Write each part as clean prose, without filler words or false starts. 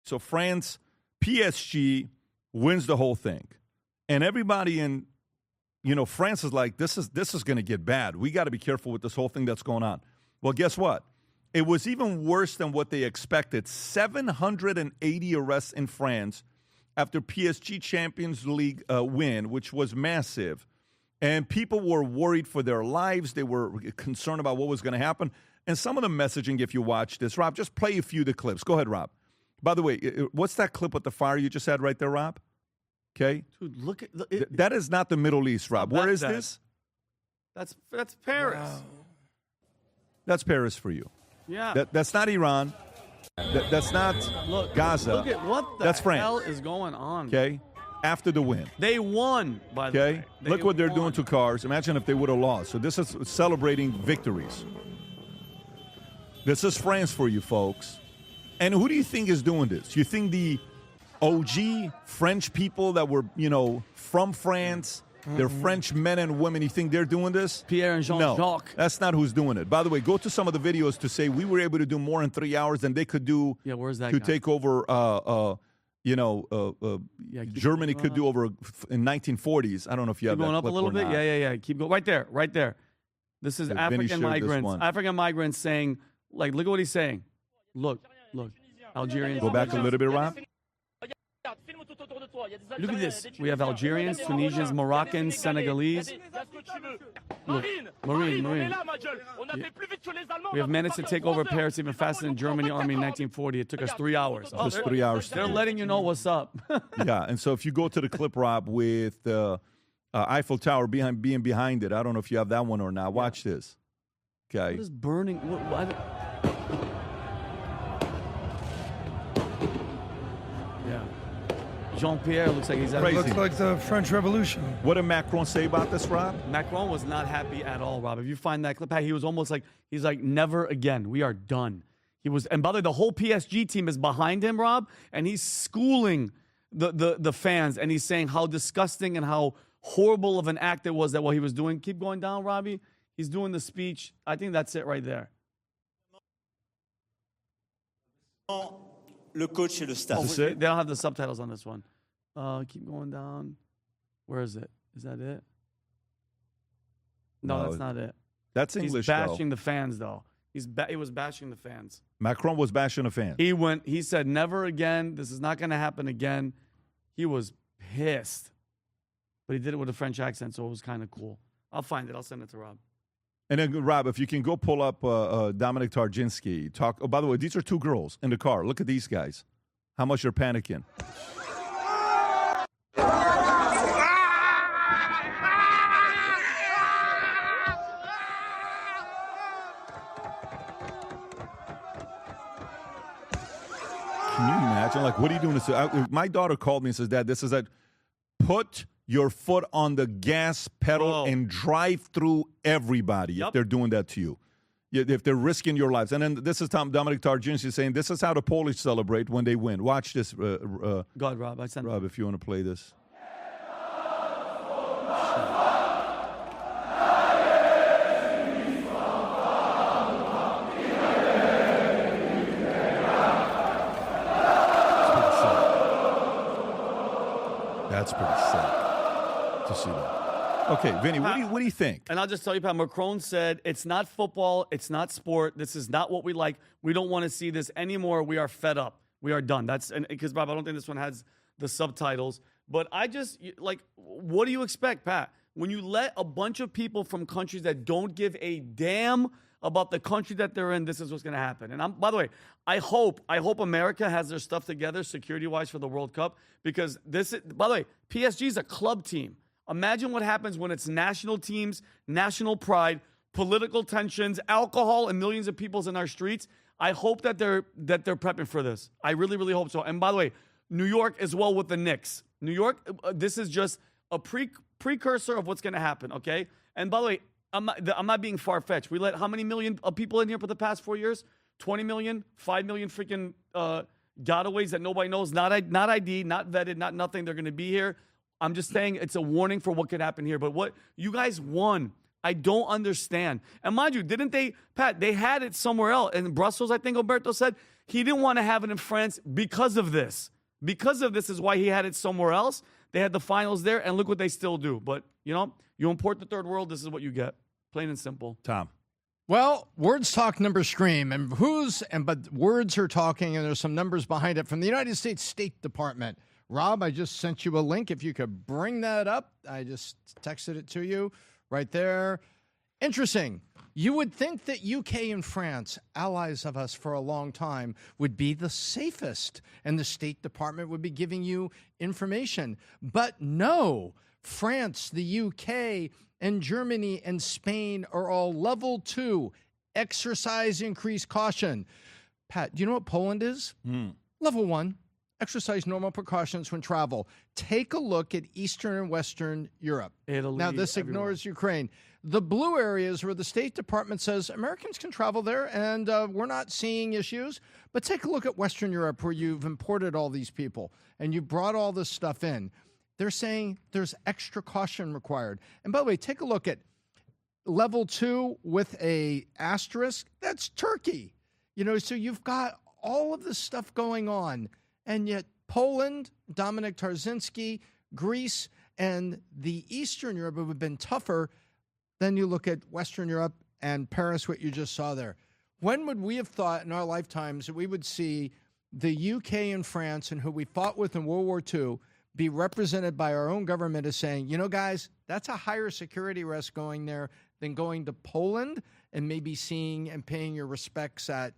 So France, PSG wins the whole thing. And everybody in, France is like, this is going to get bad. We got to be careful with this whole thing that's going on. Well, guess what? It was even worse than what they expected. 780 arrests in France after PSG Champions League win, which was massive. And people were worried for their lives. They were concerned about what was going to happen. And some of the messaging, if you watch this, Rob, just play a few of the clips. Go ahead, Rob. By the way, what's that clip with the fire you just had right there, Rob? Okay. Dude, look at that is not the Middle East, Rob. Where is this? That's Paris. Wow. That's Paris for you. Yeah. That's not Iran. That's not Gaza. Look at what the That's France. hell is going on. Okay. After the win. They won, by the way. Look what they're doing to cars. Imagine if they would have lost. So this is celebrating victories. This is France for you, folks. And who do you think is doing this? You think the OG French people that were, from France, they're French men and women, you think they're doing this? Pierre and Jean-Jacques. No, that's not who's doing it. By the way, go to some of the videos to say we were able to do more in 3 hours than they could do where's that to guy? take over, Germany could do over in 1940s. I don't know if you have Keep that going up a clip little or bit. not. Yeah. Keep going. Right there. This is Yeah, Vinny African shared this migrants. one. African migrants saying, look at what he's saying. Look. Algerians. Go back a little bit, Rob. Look at this. We have Algerians, Tunisians, Moroccans, Senegalese. Look, Marine. We have managed to take over Paris even faster than Germany army in 1940. It took us 3 hours. Just 3 hours. They're letting you know what's up. Yeah, and so if you go to the clip, Rob, with the Eiffel Tower being behind it, I don't know if you have that one or not. Watch this. Okay. What is burning? What? Yeah. Jean-Pierre looks like he's at Crazy. Looks like the French Revolution. What did Macron say about this, Rob? Macron was not happy at all, Rob. If you find that clip, he was almost like, he's like, never again. We are done. He was, and by the way, the whole PSG team is behind him, Rob, and he's schooling the fans, and he's saying how disgusting and how horrible of an act it was that what he was doing. Keep going down, Robbie. He's doing the speech. I think that's it right there. Le coach et le staff. They don't have the subtitles on this one. Keep going down. Where is it? Is that it? No, that's not it. That's English, He's bashing the fans, though. He was bashing the fans. Macron was bashing the fans. He said, never again. This is not going to happen again. He was pissed. But he did it with a French accent, so it was kind of cool. I'll find it. I'll send it to Rob. And then, Rob, if you can go pull up Dominic Targinski. Oh, by the way, these are two girls in the car. Look at these guys. How much they're panicking. Can you imagine? Like, what are you doing? My daughter called me and says, Dad, this is that. Put your foot on the gas pedal and drive through everybody if they're doing that to you. If they're risking your lives. And then this is Dominic Targinski saying, this is how the Polish celebrate when they win. Watch this. Go ahead, Rob. Rob, if you want to play this. That's pretty sick to see that. Okay, Vinny, what do you think? And I'll just tell you, Pat, Macron said, it's not football, it's not sport, this is not what we like. We don't want to see this anymore. We are fed up. We are done. Because, Bob, I don't think this one has the subtitles. But what do you expect, Pat? When you let a bunch of people from countries that don't give a damn about the country that they're in, this is what's going to happen. And by the way, I hope America has their stuff together security-wise for the World Cup, because by the way, PSG is a club team. Imagine what happens when it's national teams, national pride, political tensions, alcohol, and millions of people's in our streets. I hope that they're prepping for this. I really, really hope so. And by the way, New York as well with the Knicks. New York, this is just a precursor of what's going to happen, okay? And by the way, I'm not being far-fetched. We let how many million people in here for the past 4 years? 20 million, 5 million freaking gotaways that nobody knows, not ID, not vetted, not nothing. They're going to be here. I'm just saying it's a warning for what could happen here. But what you guys won I don't understand. And mind you, didn't they, Pat, they had it somewhere else. In Brussels, I think Umberto said he didn't want to have it in France because of this. Because of this is why he had it somewhere else. They had the finals there, and look what they still do. But, you import the third world, this is what you get. Plain and simple. Tom. Well, words talk, numbers scream, but words are talking, and there's some numbers behind it from the United States State Department. Rob, I just sent you a link. If you could bring that up, I just texted it to you right there. Interesting. You would think that UK and France, allies of us for a long time, would be the safest, and the State Department would be giving you information. But no, France, the UK, and Germany and Spain are all level 2. Exercise increased caution. Pat, do you know what Poland is? Level 1. Exercise normal precautions when travel. Take a look at Eastern and Western Europe. Italy, now, this ignores Ukraine. The blue areas where the State Department says Americans can travel there and we're not seeing issues. But take a look at Western Europe where you've imported all these people and you brought all this stuff in. They're saying there's extra caution required. And by the way, take a look at level 2 with a asterisk. That's Turkey. So you've got all of this stuff going on. And yet Poland, Dominic Tarzinski, Greece, and the Eastern Europe have been tougher. Then you look at Western Europe and Paris, what you just saw there. When would we have thought in our lifetimes that we would see the UK and France, and who we fought with in World War II, be represented by our own government as saying, guys, that's a higher security risk going there than going to Poland and maybe seeing and paying your respects at,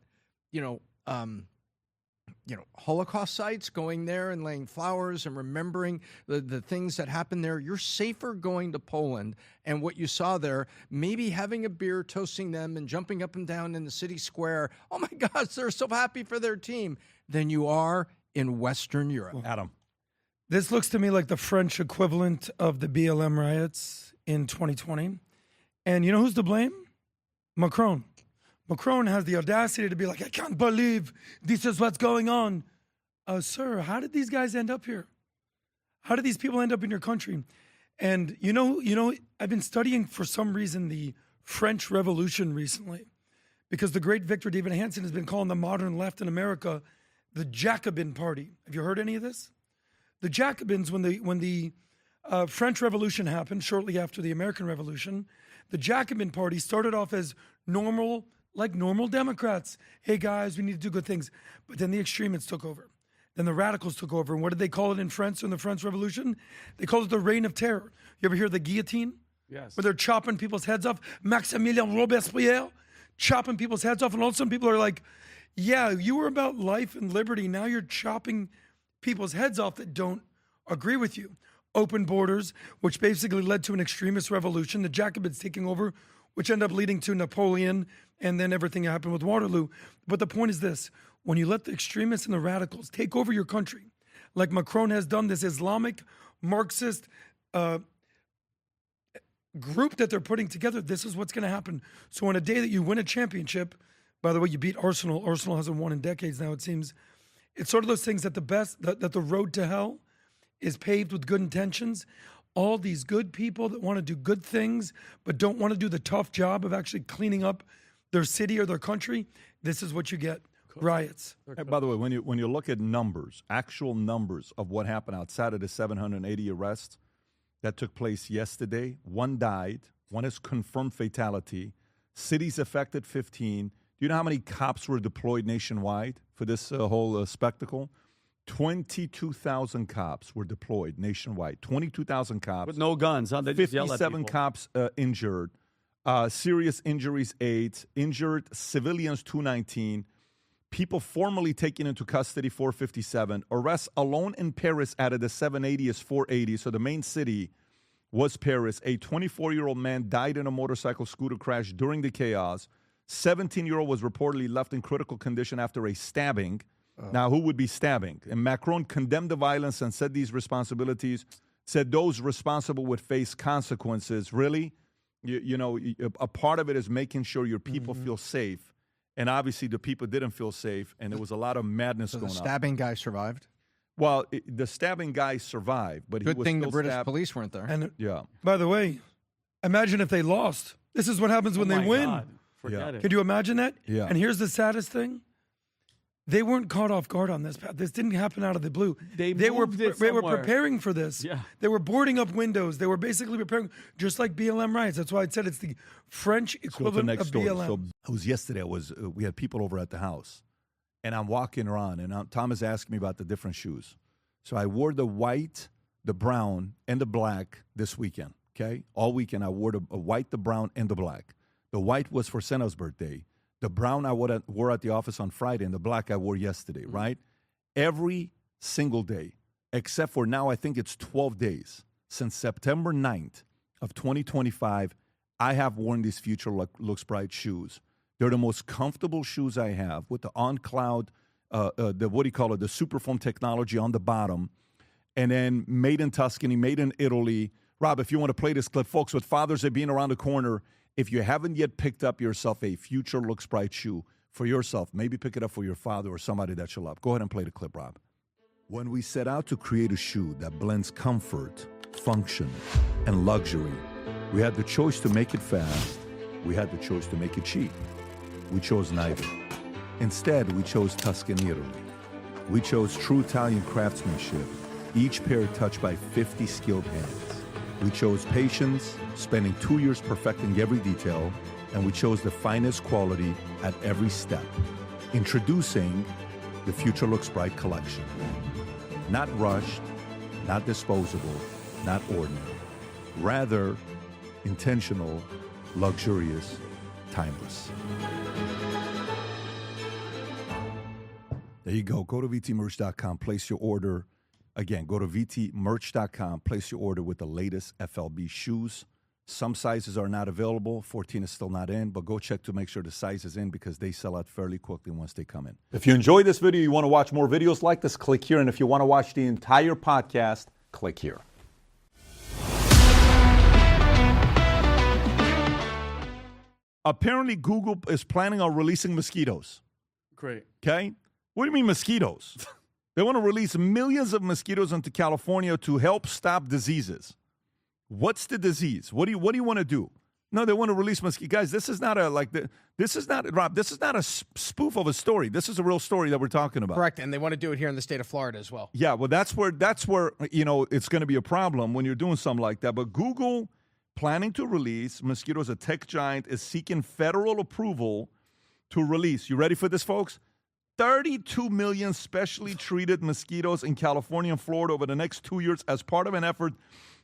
Holocaust sites, going there and laying flowers and remembering the things that happened there. You're safer going to Poland. And what you saw there, maybe having a beer, toasting them and jumping up and down in the city square. Oh my gosh, they're so happy for their team. Than you are in Western Europe. Adam. This looks to me like the French equivalent of the BLM riots in 2020. And you know who's to blame? Macron. Macron has the audacity to be like, I can't believe this is what's going on. Sir, how did these guys end up here? How did these people end up in your country? And I've been studying for some reason the French Revolution recently, because the great Victor David Hanson has been calling the modern left in America the Jacobin Party. Have you heard any of this? The Jacobins, when the French Revolution happened shortly after the American Revolution, the Jacobin Party started off as normal Democrats. Hey guys, we need to do good things. But then the extremists took over. Then the radicals took over. And what did they call it in France in the French Revolution? They called it the Reign of Terror. You ever hear the guillotine? Yes. Where they're chopping people's heads off. Maximilien Robespierre chopping people's heads off. And all of a sudden people are like, yeah, you were about life and liberty. Now you're chopping people's heads off that don't agree with you. Open borders, which basically led to an extremist revolution, the Jacobins taking over, which ended up leading to Napoleon, and then everything happened with Waterloo. But the point is this: when you let the extremists and the radicals take over your country, like Macron has done, this Islamic, Marxist group that they're putting together, this is what's going to happen. So on a day that you win a championship, by the way, you beat Arsenal. Arsenal hasn't won in decades now, it seems. It's sort of those things that that the road to hell is paved with good intentions. All these good people that want to do good things but don't want to do the tough job of actually cleaning up their city or their country, this is what you get. Riots. Hey, by the way, when you look at numbers, actual numbers of what happened outside of the 780 arrests that took place yesterday, 1 died, 1 is confirmed fatality, cities affected 15. Do you know how many cops were deployed nationwide for this whole spectacle? 22,000 cops were deployed nationwide. 22,000 cops. With no guns, huh? They just yell at 57 people. cops injured. Serious injuries, 8. Injured civilians, 219. People formally taken into custody, 457. Arrests alone in Paris out of the 780 is 480. So the main city was Paris. A 24-year-old man died in a motorcycle scooter crash during the chaos. 17-year-old was reportedly left in critical condition after a stabbing. Now, who would be stabbing? And Macron condemned the violence and said these responsibilities, said those responsible would face consequences. Really? You know, a part of it is making sure your people feel safe. And obviously the people didn't feel safe, and there was a lot of madness going on. The stabbing guy survived? Well, the stabbing guy survived, but Good he was thing still the British stabbed. police weren't there. And Yeah. by the way, Imagine if they lost. This is what happens when Oh they my win. God. Forget it. Could you imagine that? Yeah. And here's the saddest thing. They weren't caught off guard on this. This didn't happen out of the blue. They were moved it they were somewhere. preparing for this. Yeah. They were boarding up windows. They were basically preparing, just like BLM riots. That's why I said it's the French So equivalent the next of story. BLM. So it was yesterday. We had people over at the house, and I'm walking around, and Tom is asking me about the different shoes. So I wore the white, the brown, and the black this weekend. Okay, all weekend I wore a white, the brown, and the black. The white was for Senna's birthday. The brown I wore at the office on Friday, and the black I wore yesterday, right? Every single day, except for now, I think it's 12 days. Since September 9th of 2025, I have worn these Future Looks Bright shoes. They're the most comfortable shoes I have with the on-cloud, the Superfoam technology on the bottom, and then made in Tuscany, made in Italy. Rob, if you want to play this clip, folks, with Father's Day being around the corner, if you haven't yet picked up yourself a Future Looks Bright shoe for yourself, maybe pick it up for your father or somebody that you love. Go ahead and play the clip, Rob. When we set out to create a shoe that blends comfort, function, and luxury, we had the choice to make it fast. We had the choice to make it cheap. We chose neither. Instead, we chose Tuscany, Italy. We chose true Italian craftsmanship, each pair touched by 50 skilled hands. We chose patience, spending 2 years perfecting every detail, and we chose the finest quality at every step. Introducing the Future Looks Bright collection. Not rushed, not disposable, not ordinary. Rather, intentional, luxurious, timeless. There you go. Go to vtmerch.com, place your order. Again, go to vtmerch.com, place your order with the latest FLB shoes. Some sizes are not available. 14 is still not in, but go check to make sure the size is in because they sell out fairly quickly once they come in. If you enjoyed this video, you want to watch more videos like this, click here. And if you want to watch the entire podcast, click here. Apparently, Google is planning on releasing mosquitoes. Great. Okay? What do you mean mosquitoes? They want to release millions of mosquitoes into California to help stop diseases. What's the disease? What do you want to do? No, they want to release mosquitoes. Guys, this is not Rob, this is not a spoof of a story. This is a real story that we're talking about. Correct, and they want to do it here in the state of Florida as well. Yeah, well, that's where it's going to be a problem when you're doing something like that. But Google planning to release mosquitoes, a tech giant, is seeking federal approval to release. You ready for this, folks? 32 million specially treated mosquitoes in California and Florida over the next 2 years as part of an effort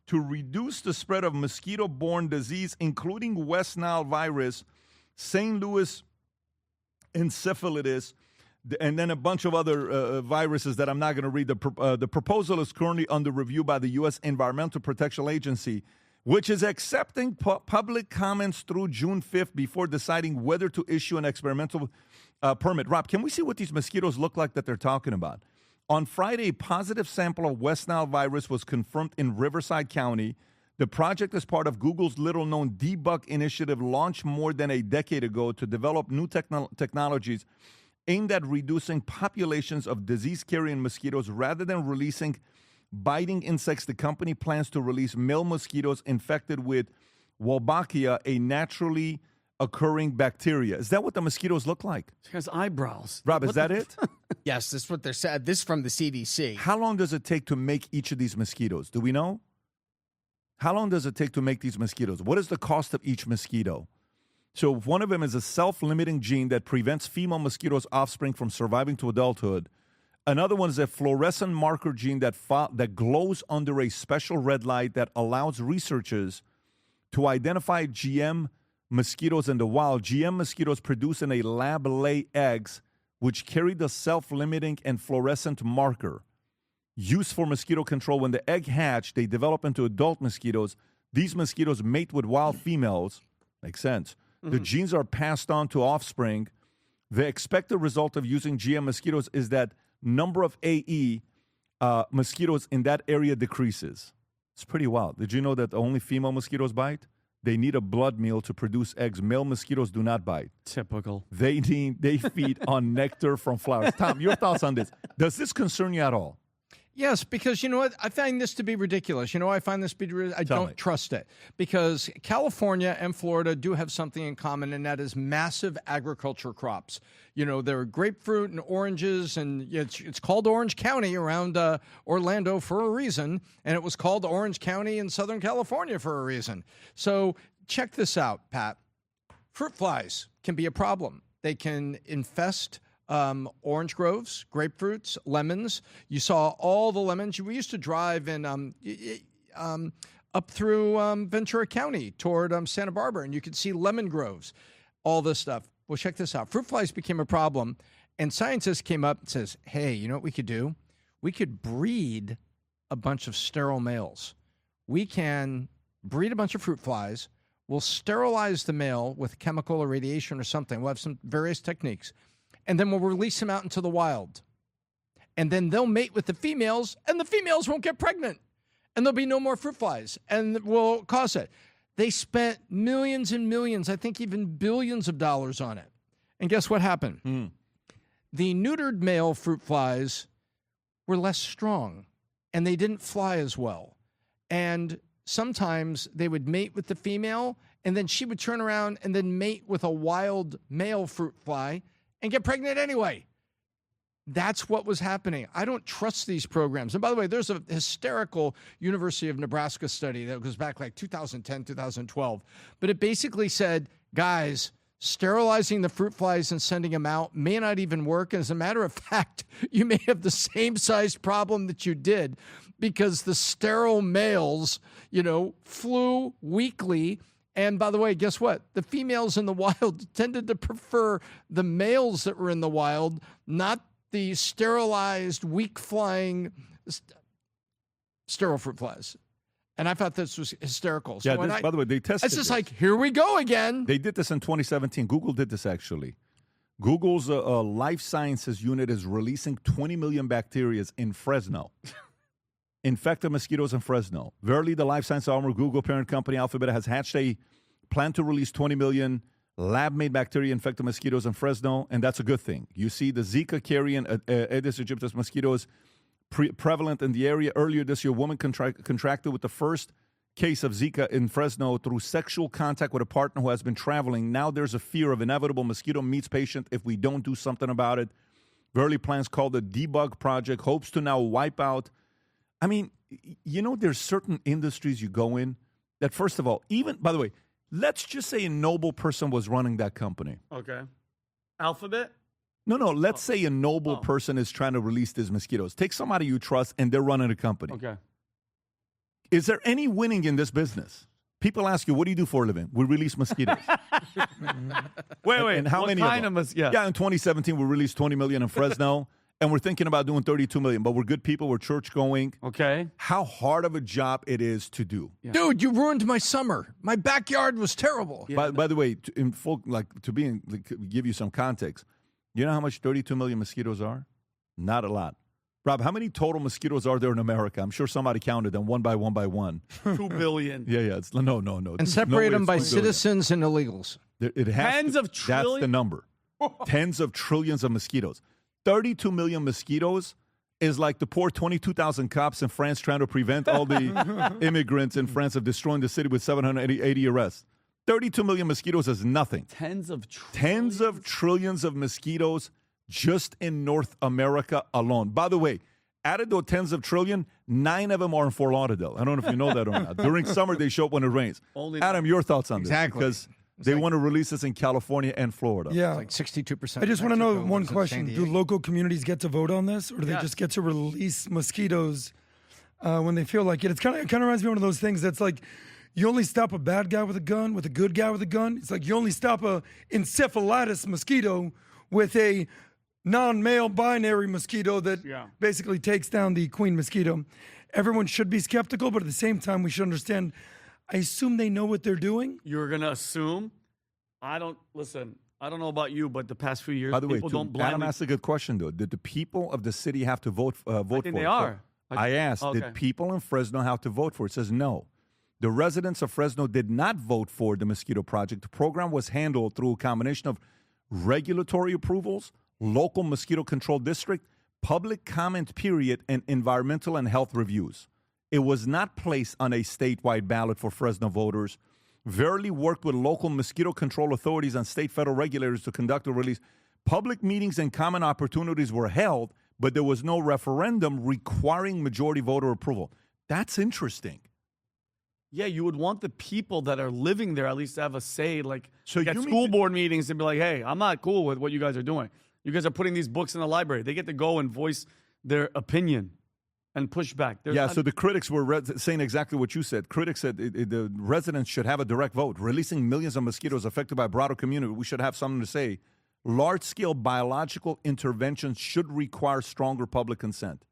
to reduce the spread of mosquito-borne disease, including West Nile virus, St. Louis encephalitis, and then a bunch of other viruses that I'm not going to read. The proposal is currently under review by the U.S. Environmental Protection Agency, which is accepting public comments through June 5th before deciding whether to issue an experimental permit. Rob, can we see what these mosquitoes look like that they're talking about? On Friday, a positive sample of West Nile virus was confirmed in Riverside County. The project is part of Google's little-known debug initiative launched more than a decade ago to develop new technologies aimed at reducing populations of disease-carrying mosquitoes rather than releasing biting insects. The company plans to release male mosquitoes infected with Wolbachia, a naturally occurring bacteria. Is that what the mosquitoes look like? It has eyebrows. Rob, is that it? Yes, this is what they're saying. This is from the CDC. How long does it take to make each of these mosquitoes? Do we know? How long does it take to make these mosquitoes? What is the cost of each mosquito? So one of them is a self-limiting gene that prevents female mosquitoes' offspring from surviving to adulthood. Another one is a fluorescent marker gene that glows under a special red light that allows researchers to identify GM mosquitoes in the wild. GM mosquitoes produce in a lab lay eggs which carry the self-limiting and fluorescent marker. Used for mosquito control, when the egg hatch, they develop into adult mosquitoes. These mosquitoes mate with wild females. Makes sense. Mm-hmm. The genes are passed on to offspring. The expected result of using GM mosquitoes is that number of AE mosquitoes in that area decreases. It's pretty wild. Did you know that only female mosquitoes bite? They need a blood meal to produce eggs. Male mosquitoes do not bite. Typical. They feed on nectar from flowers. Tom, your thoughts on this? Does this concern you at all? Yes, because you know what? I find this to be ridiculous. You know, I find this to be I Tell don't me. trust it because California and Florida do have something in common, and that is massive agriculture crops. You know, there are grapefruit and oranges, and it's called Orange County around Orlando for a reason, and it was called Orange County in Southern California for a reason. So check this out, Pat. Fruit flies can be a problem. They can infest orange groves, grapefruits, lemons. You saw all the lemons. We used to drive in up through Ventura County toward Santa Barbara, and you could see lemon groves, all this stuff. Well, check this out. Fruit flies became a problem, and scientists came up and says, hey, you know what we could do? We could breed a bunch of sterile males. We can breed a bunch of fruit flies. We'll sterilize the male with chemical or radiation or something. We'll have some various techniques. And then we'll release them out into the wild. And then they'll mate with the females, and the females won't get pregnant. And there'll be no more fruit flies, and we'll cause it. They spent millions and millions, I think even billions of dollars on it. And guess what happened? The neutered male fruit flies were less strong, and they didn't fly as well. And sometimes they would mate with the female, and then she would turn around and then mate with a wild male fruit fly and get pregnant anyway. That's what was happening. I don't trust these programs. And by the way, there's a hysterical University of Nebraska study that goes back like 2010, 2012. But it basically said, guys, sterilizing the fruit flies and sending them out may not even work. And as a matter of fact, you may have the same size problem that you did because the sterile males, you know, flew weakly. And by the way, guess what? The females in the wild tended to prefer the males that were in the wild, not the sterilized, weak-flying sterile fruit flies. And I thought this was hysterical. So Yeah, by the way, they tested it's just this. like, here we go again. They did this in 2017. Google did this, actually. Google's life sciences unit is releasing 20 million bacteria in Fresno. Infected mosquitoes in Fresno. Verily, the life science arm of Google parent company Alphabet has hatched a plan to release 20 million lab-made bacteria infected mosquitoes in Fresno, and that's a good thing. You see the Zika carrying Aedes aegypti mosquitoes prevalent in the area. Earlier this year, a woman contracted with the first case of Zika in Fresno through sexual contact with a partner who has been traveling. Now there's a fear of inevitable mosquito meats patient if we don't do something about it. Verily plans called the Debug Project hopes to now wipe out. I mean, you know, there's certain industries you go in that, first of all, even, by the way, let's just say a noble person was running that company. Okay. Alphabet? No, let's say a noble person is trying to release these mosquitoes. Take somebody you trust, and they're running a company. Okay. Is there any winning in this business? People ask you, what do you do for a living? We release mosquitoes. Wait. And how what many kind of of them? Yeah, in 2017, we released 20 million in Fresno, and we're thinking about doing 32 million, but we're good people. We're church-going. Okay. How hard of a job it is to do. Yeah. Dude, you ruined my summer. My backyard was terrible. Yeah. By the way, give you some context, you know how much 32 million mosquitoes are? Not a lot. Rob, how many total mosquitoes are there in America? I'm sure somebody counted them one by one. 2 billion. Yeah. It's, no. And separate them by it's 2 billion. citizens and illegals. It has Tens of That's trillion? the number. Tens of trillions of mosquitoes. 32 million mosquitoes is like the poor 22,000 cops in France trying to prevent all the immigrants in France of destroying the city with 780 arrests. 32 million mosquitoes is nothing. Tens of trillions. Tens of trillions of mosquitoes just in North America alone. By the way, added to tens of trillion, 9 of them are in Fort Lauderdale. I don't know if you know that or not. During summer, they show up when it rains. Only Adam, your thoughts on this? Exactly. Because they want to release this in California and Florida. Yeah. Like 62%. I just want to know Mexico, one was it question. San Do Diego? local communities get to vote on this, or do they Yes. just get to release mosquitoes when they feel like it? It kind of reminds me of one of those things that's like you only stop a bad guy with a gun with a good guy with a gun. It's like you only stop a encephalitis mosquito with a non-male binary mosquito that basically takes down the queen mosquito. Everyone should be skeptical, but at the same time, we should understand. I assume they know what they're doing. You're going to assume? I don't know about you, but the past few years, By the way, people don't Adam blindly. asked a good question, though. Did the people of the city have to vote I for think it? they are. I asked, Okay. did people in Fresno have to vote for it? It says no. The residents of Fresno did not vote for the mosquito project. The program was handled through a combination of regulatory approvals, local mosquito control district, public comment period, and environmental and health reviews. It was not placed on a statewide ballot for Fresno voters. Verily worked with local mosquito control authorities and state federal regulators to conduct a release. Public meetings and comment opportunities were held, but there was no referendum requiring majority voter approval. That's interesting. Yeah, you would want the people that are living there at least to have a say, like So at you mean school to- board meetings, to be like, hey, I'm not cool with what you guys are doing. You guys are putting these books in the library. They get to go and voice their opinion and push back. There's Yeah, not- so the critics were saying exactly what you said. Critics said the residents should have a direct vote. Releasing millions of mosquitoes affected by a broader community, we should have something to say. Large-scale biological interventions should require stronger public consent.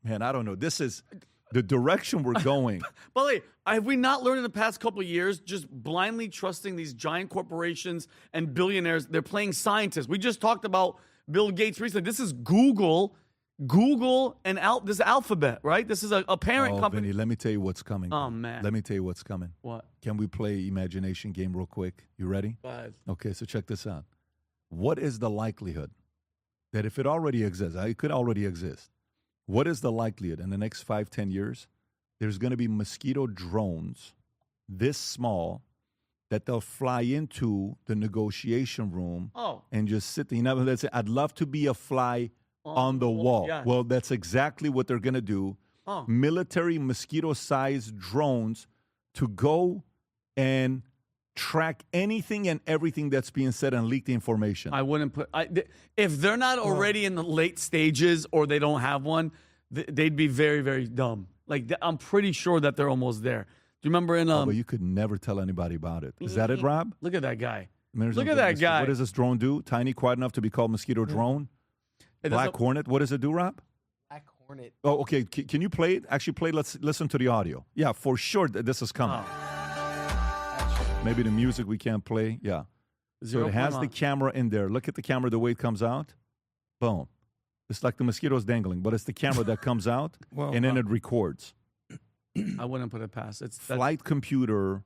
Man, I don't know. This is the direction we're going. By the way, have we not learned in the past couple of years just blindly trusting these giant corporations and billionaires? They're playing scientists. We just talked about Bill Gates recently. This is Google and this Alphabet, right? This is a parent company. Vinny, let me tell you what's coming. Oh, man. Let me tell you what's coming. What? Can we play imagination game real quick? You ready? Go ahead. Okay, so check this out. What is the likelihood that if it already exists, it could already exist, what is the likelihood in the next 5-10 years there's going to be mosquito drones this small that they'll fly into the negotiation room and just sit there? You know, let's say, I'd love to be a fly on the wall. yes. Well, that's exactly what they're going to do. Military mosquito-sized drones to go and track anything and everything that's being said and leak the information. I wouldn't put. If they're not already in the late stages or they don't have one, they'd be very, very dumb. Like I'm pretty sure that they're almost there. Do you remember in but you could never tell anybody about it. Is that it, Rob? Look at that guy. I mean, Look at that guy. What does this drone do? Tiny, quiet enough to be called mosquito drone? Black Hornet. What does it do, Rob? Black Hornet. Oh, okay. Can you play it? Actually, play it. Let's listen to the audio. Yeah, for sure this is coming. Maybe the music we can't play. Yeah. So it has the camera in there. Look at the camera, the way it comes out. Boom. It's like the mosquitoes dangling, but it's the camera that comes out, and then it records. I wouldn't put it past. It's Flight computer,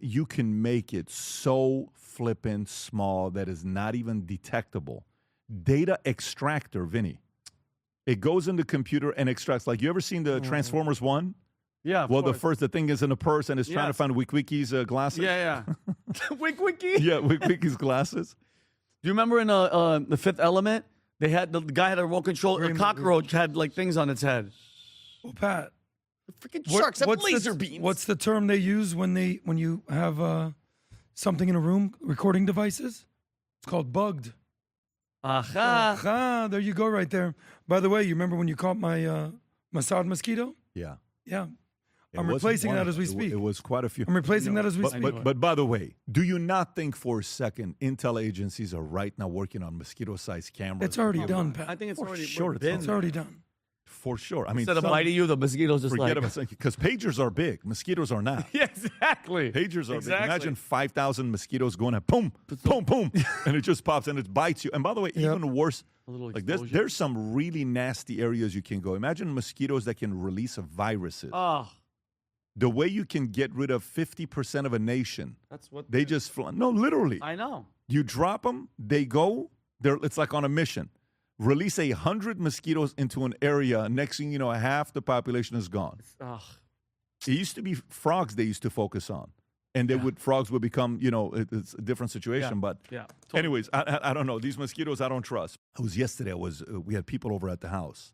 you can make it so flippin' small that is not even detectable. Data extractor, Vinny. It goes in the computer and extracts. Like, you ever seen the Transformers 1? Yeah. Well, the thing is in a purse and it's trying to Yes. find Wiki's glasses. Yeah. Wiki. Yeah, Wiki's glasses. Do you remember in the Fifth Element? They had the guy had a remote control. A cockroach had like things on its head. Well, Pat, Freaking sharks have laser the, beams. What's the term they use when you have something in a room, recording devices? It's called bugged. Aha. Ah, there you go, right there. By the way, you remember when you caught my Mossad mosquito? Yeah. Yeah. It I'm wasn't replacing one that of as we them. speak. It was quite a few. I'm replacing that as we speak. But by the way, do you not think for a second Intel agencies are right now working on mosquito-sized cameras? It's already done, Pat. I think it's For already sure been. It's already done. For sure. I mean, Instead of biting you, the mosquitoes just forget like. about because pagers are big, mosquitoes are not. Yeah, exactly. Pagers are exactly. big. Imagine 5,000 mosquitoes going at boom, boom, boom, and it just pops and it bites you. And by the way, even worse, A little like explosion. there's some really nasty areas you can go. Imagine mosquitoes that can release viruses. Oh, The way you can get rid of 50% of a nation, that's what they just fly. No, literally. I know. You drop them, they go. It's like on a mission. Release 100 mosquitoes into an area. Next thing you know, half the population is gone. Ugh. It used to be frogs they used to focus on, and frogs would become, it's a different situation. But Yeah. anyways, I don't know. These mosquitoes I don't trust. It was yesterday. We had people over at the house,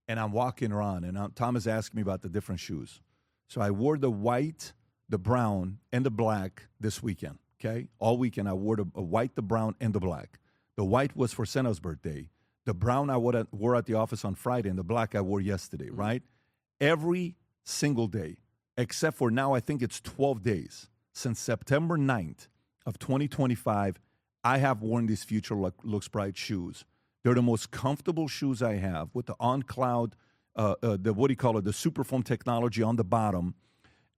and I'm walking around, and Thomas asked me about the different shoes. So I wore the white, the brown, and the black this weekend. Okay, all weekend I wore the white, the brown, and the black. The white was for Senna's birthday. The brown I wore at the office on Friday, and the black I wore yesterday, right? Every single day, except for now, I think it's 12 days. Since September 9th of 2025, I have worn these Future Looks Bright shoes. They're the most comfortable shoes I have with the on-cloud, the Superfoam technology on the bottom,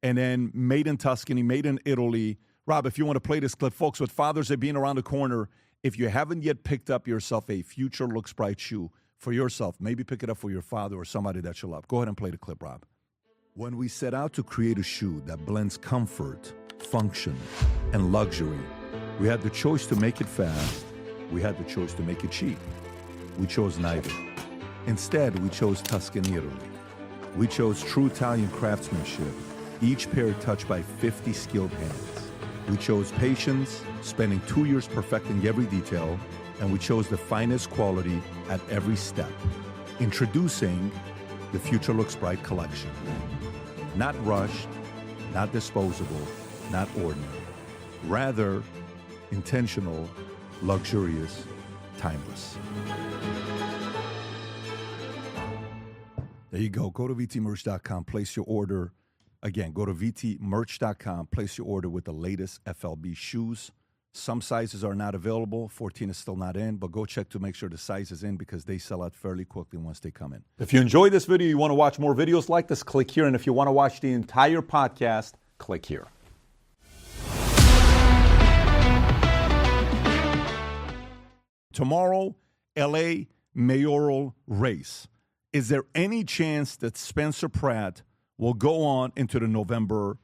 and then made in Tuscany, made in Italy. Rob, if you want to play this clip, folks, with Father's Day being around the corner, if you haven't yet picked up yourself a Future Looks Bright shoe for yourself, maybe pick it up for your father or somebody that you love. Go ahead and play the clip, Rob. When we set out to create a shoe that blends comfort, function, and luxury, we had the choice to make it fast. We had the choice to make it cheap. We chose neither. Instead, we chose Tuscany, Italy. We chose true Italian craftsmanship, each pair touched by 50 skilled hands. We chose patience, spending 2 years perfecting every detail, and we chose the finest quality at every step. Introducing the Future Looks Bright collection. Not rushed, not disposable, not ordinary. Rather, intentional, luxurious, timeless. There you go. Go to vtmerch.com, place your order. Again, go to vtmerch.com, place your order with the latest FLB shoes. Some sizes are not available. 14 is still not in, but go check to make sure the size is in because they sell out fairly quickly once they come in. If you enjoyed this video, you want to watch more videos like this, click here. And if you want to watch the entire podcast, click here. Tomorrow, LA mayoral race. Is there any chance that Spencer Pratt will go on into the November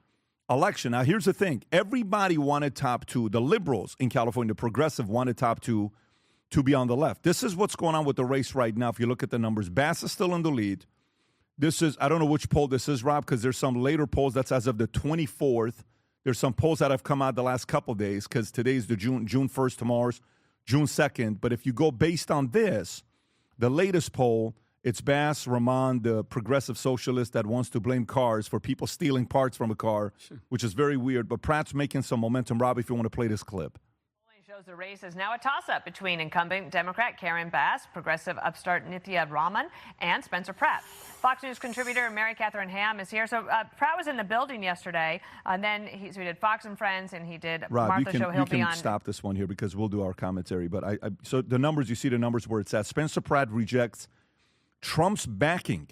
election? Now, here's the thing. Everybody wanted top two. The liberals in California, the progressive, wanted top two to be on the left. This is what's going on with the race right now. If you look at the numbers, Bass is still in the lead. This is, I don't know which poll this is, Rob, because there's some later polls that's as of the 24th. There's some polls that have come out the last couple of days because today's the June 1st, tomorrow's June 2nd. But if you go based on this, the latest poll, it's Bass Rahman, the progressive socialist that wants to blame cars for people stealing parts from a car, which is very weird. But Pratt's making some momentum. Rob, if you want to play this clip. Polling shows the race is now a toss-up between incumbent Democrat Karen Bass, progressive upstart Nithya Raman, and Spencer Pratt. Fox News contributor Mary Catherine Ham is here. So Pratt was in the building yesterday, and then he did Fox and Friends, and he did Rob, Martha Show. you can stop this one here because we'll do our commentary. But so the numbers, you see the numbers where it's at. Spencer Pratt rejects Trump's backing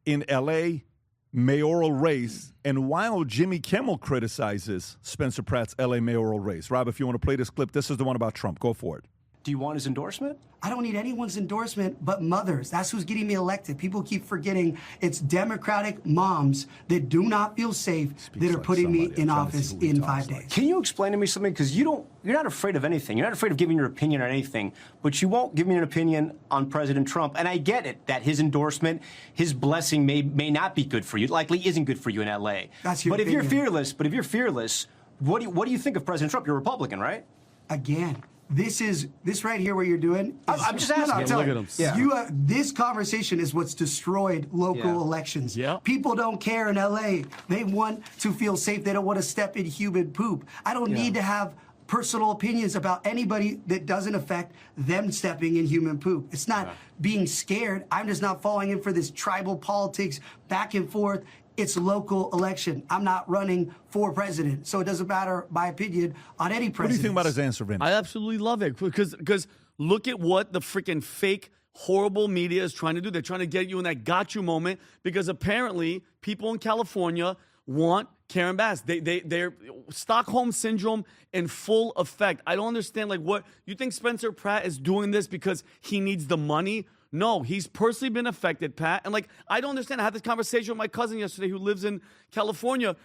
in L.A. mayoral race, and while Jimmy Kimmel criticizes Spencer Pratt's L.A. mayoral race. Rob, if you want to play this clip, this is the one about Trump. Go for it. Do you want his endorsement? I don't need anyone's endorsement but mothers. That's who's getting me elected. People keep forgetting it's Democratic moms that do not feel safe that are putting me in office in 5 days. Can you explain to me something? Because you're not afraid of anything. You're not afraid of giving your opinion on anything, but you won't give me an opinion on President Trump. And I get it that his endorsement, his blessing may not be good for you. It likely isn't good for you in L.A. That's your But opinion. if you're fearless, what do you think of President Trump? You're a Republican, right? Again, this right here, what you're doing. I'm just asking. I'm telling Look at him. you. This conversation is what's destroyed local elections. Yeah. People don't care in LA. They want to feel safe. They don't want to step in human poop. I don't need to have personal opinions about anybody that doesn't affect them stepping in human poop. It's not being scared. I'm just not falling in for this tribal politics back and forth. It's a local election. I'm not running for president, so it doesn't matter my opinion on any president. What do you think about his answer, Vinny? I absolutely love it because look at what the freaking fake, horrible media is trying to do. They're trying to get you in that got you moment because apparently people in California want Karen Bass. They're Stockholm syndrome in full effect. I don't understand. Like, what you think Spencer Pratt is doing this because he needs the money? No, he's personally been affected, Pat. And, like, I don't understand. I had this conversation with my cousin yesterday who lives in California.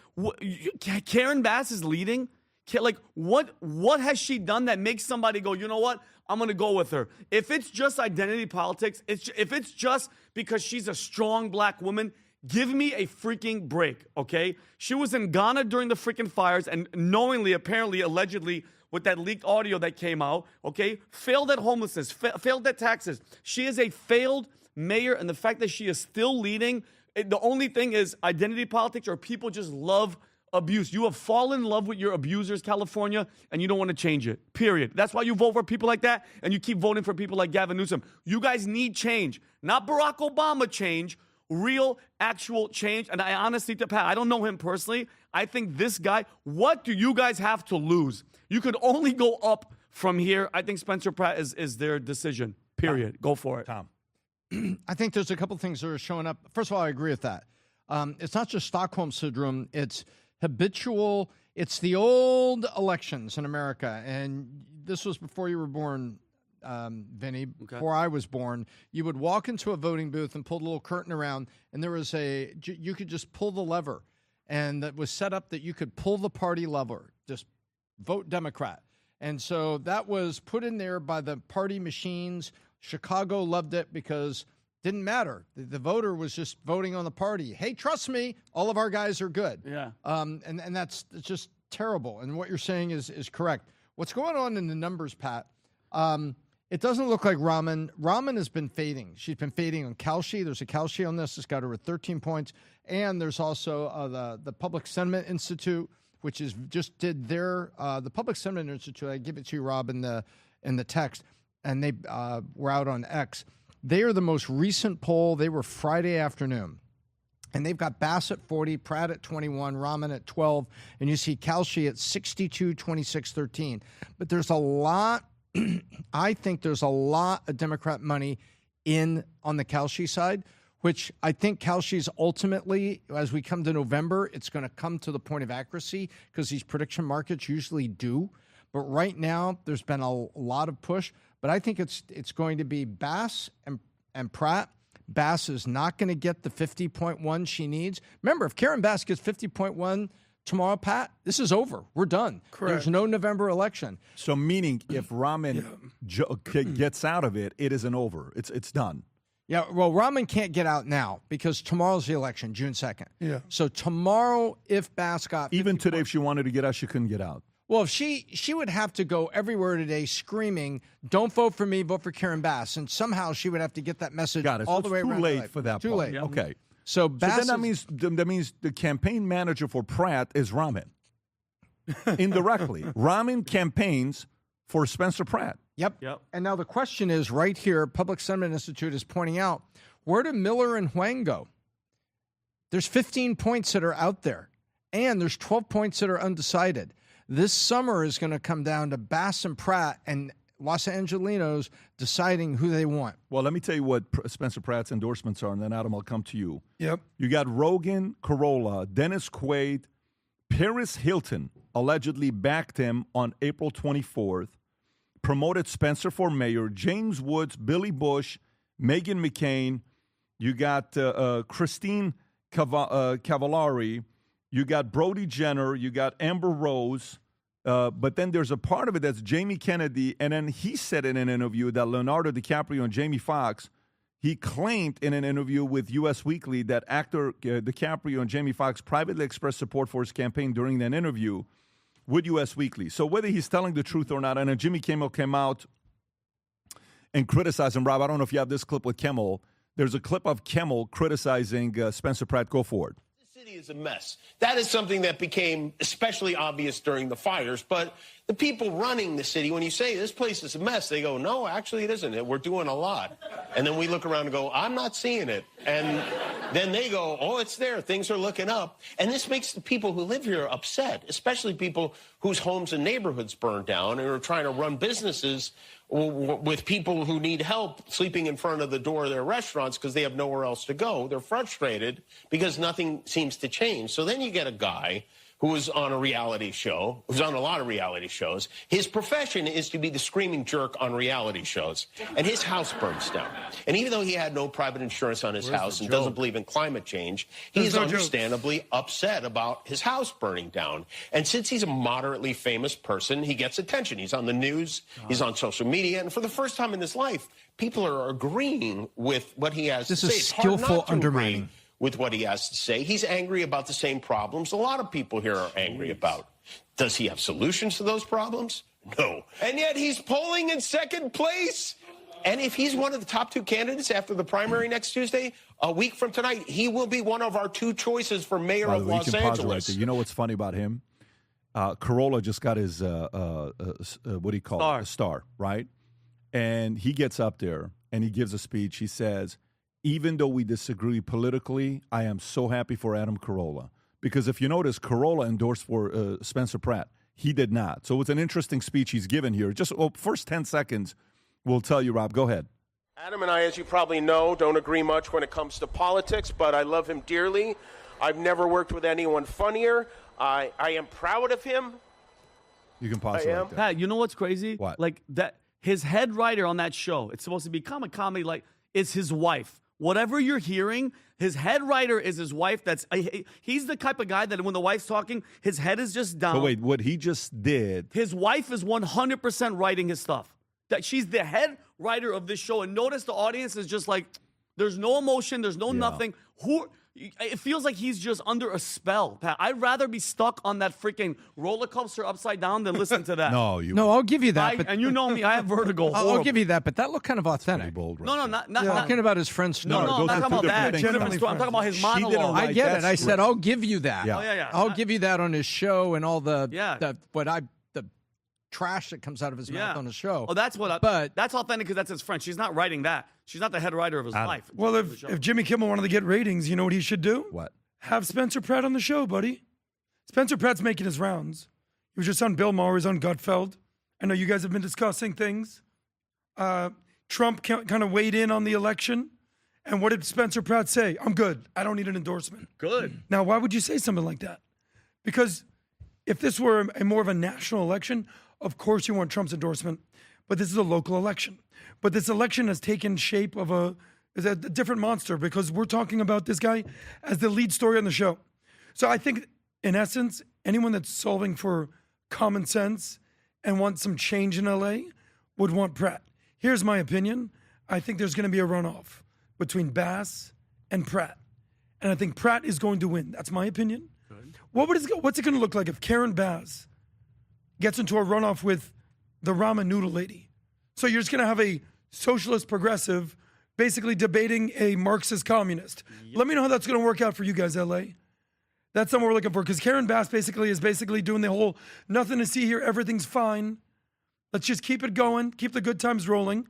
Karen Bass is leading? Like, what has she done that makes somebody go, you know what? I'm going to go with her. If it's just identity politics, if it's just because she's a strong black woman, give me a freaking break, okay? She was in Ghana during the freaking fires and knowingly, apparently, allegedly, with that leaked audio that came out, okay? Failed at homelessness, failed at taxes. She is a failed mayor, and the fact that she is still leading, the only thing is identity politics or people just love abuse. You have fallen in love with your abusers, California, and you don't want to change it, period. That's why you vote for people like that, and you keep voting for people like Gavin Newsom. You guys need change, not Barack Obama change, real, actual change. And I honestly, Pat, I don't know him personally. I think this guy, what do you guys have to lose? You could only go up from here. I think Spencer Pratt is their decision, period. Go for it. Tom. I think there's a couple things that are showing up. First of all, I agree with that. It's not just Stockholm syndrome. It's habitual. It's the old elections in America. And this was before you were born, Vinny. Okay. Before I was born, you would walk into a voting booth and pull the little curtain around, and there was you could just pull the lever. And that was set up that you could pull the party lever, just vote Democrat. And so that was put in there by the party machines Chicago loved it because didn't matter. The voter was just voting on the party. Hey, trust me, all of our guys are good. Yeah. And that's just terrible. And what you're saying is correct. What's going on in the numbers, Pat? It doesn't look like Rahman. Rahman has been fading. She's been fading on Kalshi. There's a Kalshi on this. It's got her at 13 points. And there's also the Public Sentiment Institute, which is just did their the Public Sentiment Institute. I give it to you, Rob, in the text, and they were out on X. They are the most recent poll. They were Friday afternoon. And they've got Bass at 40, Pratt at 21, Rahman at 12, and you see Kalshi at 62, 26, 13. But there's a lot, I think there's a lot of Democrat money on the Kalshi side, which I think Kalshi's ultimately, as we come to November, it's going to come to the point of accuracy because these prediction markets usually do. But right now, there's been a lot of push. But I think it's going to be Bass and Pratt. Bass is not going to get the 50.1 she needs. Remember, if Karen Bass gets 50.1 tomorrow, Pat, this is over. We're done. Correct. There's no November election. So meaning if Rahman gets out of it, it isn't over. It's done. Yeah, well, Rahman can't get out now because tomorrow's the election, June 2nd. Yeah. So tomorrow, if Bass got 50 Even today, if she wanted to get out, she couldn't get out. Well, if she would have to go everywhere today screaming, "Don't vote for me, vote for Karen Bass," and somehow she would have to get that message Got it. all So the it's way too around. late for that Too part. late. Yeah. Okay. So So Bass. then that means the campaign manager for Pratt is Rahman. Indirectly, Rahman campaigns for Spencer Pratt. Yep. And now the question is right here. Public Sentiment Institute is pointing out, where do Miller and Huang go? There's 15 points that are out there, and there's 12 points that are undecided. This summer is going to come down to Bass and Pratt and Los Angelinos deciding who they want. Well, let me tell you what Spencer Pratt's endorsements are, and then, Adam, I'll come to you. Yep. You got Rogan, Carolla, Dennis Quaid, Paris Hilton allegedly backed him on April 24th, promoted Spencer for mayor, James Woods, Billy Bush, Meghan McCain. You got Christine Cavallari. You got Brody Jenner. You got Amber Rose. But then there's a part of it that's Jamie Kennedy. And then he said in an interview that Leonardo DiCaprio and Jamie Foxx, he claimed in an interview with U.S. Weekly that actor DiCaprio and Jamie Foxx privately expressed support for his campaign during that interview with U.S. Weekly. So whether he's telling the truth or not, and then Jimmy Kimmel came out and criticized him. Rob, I don't know if you have this clip with Kimmel. There's a clip of Kimmel criticizing Spencer Pratt. Go for it. The city is a mess. That is something that became especially obvious during the fires. But the people running the city, when you say this place is a mess, they go, no, actually it isn't. We're doing a lot. And then we look around and go, I'm not seeing it. And then they go, oh, it's there. Things are looking up. And this makes the people who live here upset, especially people whose homes and neighborhoods burned down and are trying to run businesses with people who need help sleeping in front of the door of their restaurants because they have nowhere else to go. They're frustrated because nothing seems to change. So then you get a guy who was on a reality show, who's on a lot of reality shows. His profession is to be the screaming jerk on reality shows. And his house burns down. And even though he had no private insurance on his house and doesn't believe in climate change, he's understandably upset about his house burning down. And since he's a moderately famous person, he gets attention. He's on the news, he's on social media, and for the first time in his life, people are agreeing with what he has to say. This is skillful undermining. With what he has to say. He's angry about the same problems a lot of people here are angry about. Does he have solutions to those problems? No. And yet he's polling in second place. And if he's one of the top two candidates after the primary next Tuesday, a week from tonight, he will be one of our two choices for mayor of Los Angeles. Right, you know what's funny about him? Carolla just got his, what do you call it? A star, right? And he gets up there and he gives a speech. He says, even though we disagree politically, I am so happy for Adam Carolla. Because if you notice, Carolla endorsed for Spencer Pratt. He did not. So it's an interesting speech he's given here. Just first 10 seconds will tell you, Rob. Go ahead. Adam and I, as you probably know, don't agree much when it comes to politics, but I love him dearly. I've never worked with anyone funnier. I am proud of him. You can pause it right there. Pat, you know what's crazy? What? Like that, his head writer on that show, it's supposed to become a comedy, like, it's his wife. Whatever you're hearing, his head writer is his wife. He's the type of guy that when the wife's talking, his head is just down. So wait, what he just did. His wife is 100% writing his stuff. that she's the head writer of this show. And notice the audience is just like, there's no emotion, there's no nothing. It feels like he's just under a spell, Pat. I'd rather be stuck on that freaking roller coaster upside down than listen to that. No, I'll give you that. And you know me, I have vertigo. I'll give you that, but that looked kind of authentic. bold, right? No, not Talking about his friend's story. I'm not talking about that. things. Different story. I'm talking about his She didn't monologue. write I get it. that I said script. I'll give you that. Yeah. Oh, yeah. I'll give you that on his show and all the the trash that comes out of his mouth on the show. Oh, that's that's authentic because that's his friend. She's not writing that. She's not the head writer of his life. Well, if Jimmy Kimmel wanted to get ratings, you know what he should do? What? Have Spencer Pratt on the show, buddy. Spencer Pratt's making his rounds. He was just on Bill Maher, he's on Gutfeld. I know you guys have been discussing things. Trump kind of weighed in on the election. And what did Spencer Pratt say? I'm good. I don't need an endorsement. Good. Now, why would you say something like that? Because if this were a more of a national election, of course you want Trump's endorsement. But this is a local election. But this election has taken shape of a different monster because we're talking about this guy as the lead story on the show. So I think, in essence, anyone that's solving for common sense and wants some change in LA would want Pratt. Here's my opinion. I think there's going to be a runoff between Bass and Pratt. And I think Pratt is going to win. That's my opinion. Good. What's it going to look like if Karen Bass gets into a runoff with the ramen noodle lady? So you're just going to have a socialist progressive basically debating a Marxist communist. Yep. Let me know how that's going to work out for you guys, LA. That's what we're looking for, because Karen Bass is doing the whole nothing to see here, everything's fine. Let's just keep it going, keep the good times rolling.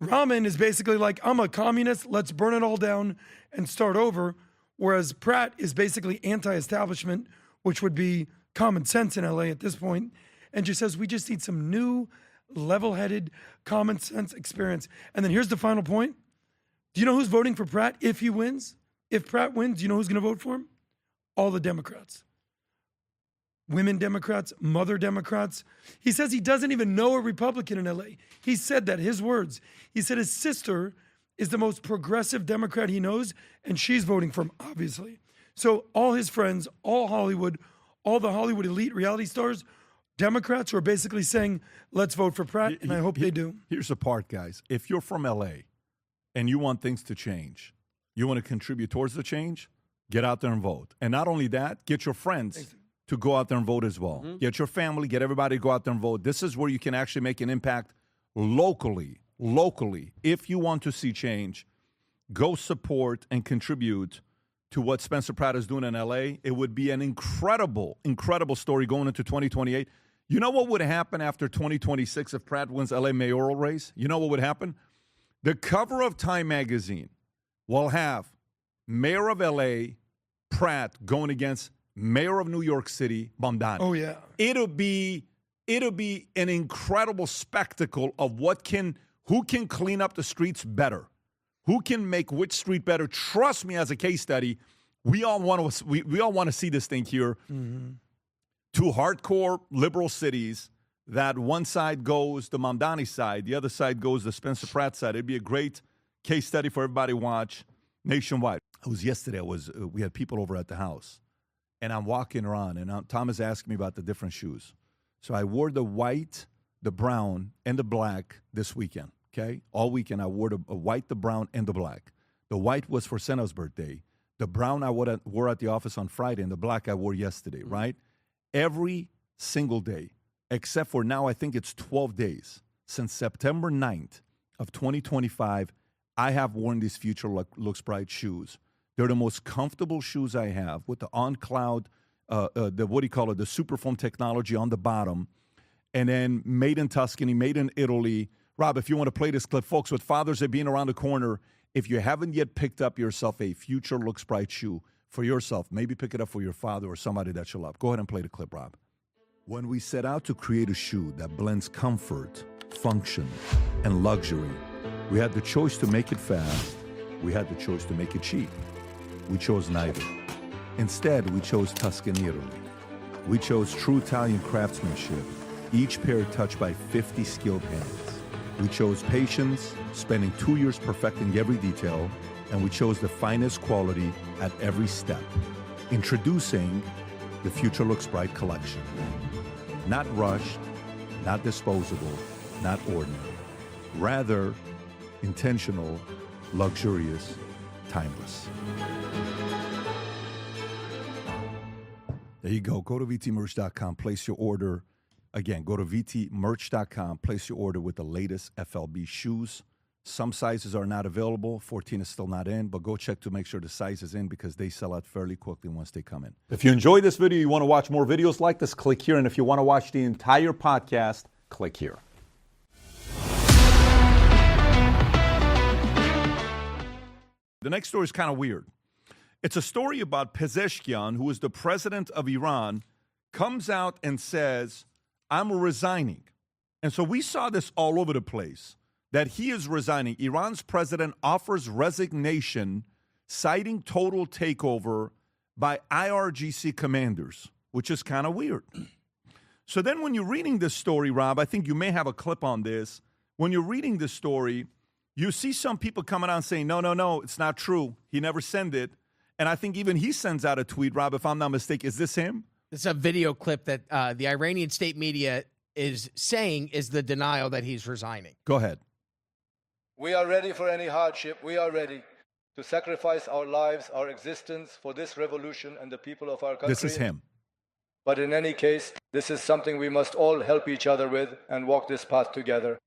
Ramen is basically like, I'm a communist, let's burn it all down and start over. Whereas Pratt is basically anti-establishment, which would be common sense in LA at this point, and just says we just need some new, level-headed, common sense experience. And then here's the final point. Do you know who's voting for Pratt if he wins? If Pratt wins, do you know who's going to vote for him? All the Democrats. Women Democrats, mother Democrats. He says he doesn't even know a Republican in LA. He said that, his words. He said his sister is the most progressive Democrat he knows, and she's voting for him, obviously. So all his friends, all Hollywood, all the Hollywood elite reality stars, Democrats are basically saying, let's vote for Pratt, and I hope they do. Here's the part, guys. If you're from LA and you want things to change, you want to contribute towards the change, get out there and vote. And not only that, get your friends to go out there and vote as well. Mm-hmm. Get your family, get everybody to go out there and vote. This is where you can actually make an impact locally. If you want to see change, go support and contribute to what Spencer Pratt is doing in LA. It would be an incredible story going into 2028. You know what would happen after 2026 if Pratt wins LA mayoral race? You know what would happen? The cover of Time magazine will have Mayor of LA, Pratt, going against Mayor of New York City, Mamdani. Oh, yeah. It'll be an incredible spectacle of who can clean up the streets better, who can make which street better. Trust me, as a case study, we all want to see this thing here. Mm-hmm. Two hardcore liberal cities that one side goes the Mamdani side, the other side goes the Spencer Pratt side. It'd be a great case study for everybody to watch nationwide. It was yesterday. We had people over at the house, and I'm walking around, and Tom is asking me about the different shoes. So I wore the white, the brown, and the black this weekend, okay? All weekend I wore the white, the brown, and the black. The white was for Senna's birthday. The brown I wore at the office on Friday, and the black I wore yesterday, right? Every single day, except for now I think it's 12 days. Since September 9th of 2025, I have worn these Future Looks Bright shoes. They're the most comfortable shoes I have with the on-cloud, the Superfoam technology on the bottom, and then made in Tuscany, made in Italy. Rob, if you want to play this clip, folks, with Father's Day being around the corner, if you haven't yet picked up yourself a Future Looks Bright shoe for yourself, maybe pick it up for your father or somebody that you love. Go ahead and play the clip, Rob. When we set out to create a shoe that blends comfort, function, and luxury, we had the choice to make it fast. We had the choice to make it cheap. We chose neither. Instead, we chose Tuscany, Italy. We chose true Italian craftsmanship, each pair touched by 50 skilled hands. We chose patience, spending 2 years perfecting every detail, and we chose the finest quality at every step. Introducing the Future Looks Bright collection. Not rushed, not disposable, not ordinary. rather intentional, luxurious, timeless. There you go. Go to vtmerch.com, place your order. Again, go to vtmerch.com, place your order with the latest FLB shoes. Some sizes are not available. 14 is still not in, but go check to make sure the size is in because they sell out fairly quickly once they come in. If you enjoyed this video, you want to watch more videos like this, click here. And if you want to watch the entire podcast, click here. The next story is kind of weird. It's a story about Pezeshkian, who is the president of Iran, comes out and says, I'm resigning. And so we saw this all over the place, that he is resigning. Iran's president offers resignation, citing total takeover by IRGC commanders, which is kind of weird. So then when you're reading this story, Rob, I think you may have a clip on this. When you're reading this story, you see some people coming out and saying, no, it's not true. He never sent it. And I think even he sends out a tweet, Rob, if I'm not mistaken. Is this him? This is a video clip that the Iranian state media is saying is the denial that he's resigning. Go ahead. We are ready for any hardship. We are ready to sacrifice our lives, our existence for this revolution and the people of our country. This is him. But in any case, this is something we must all help each other with and walk this path together.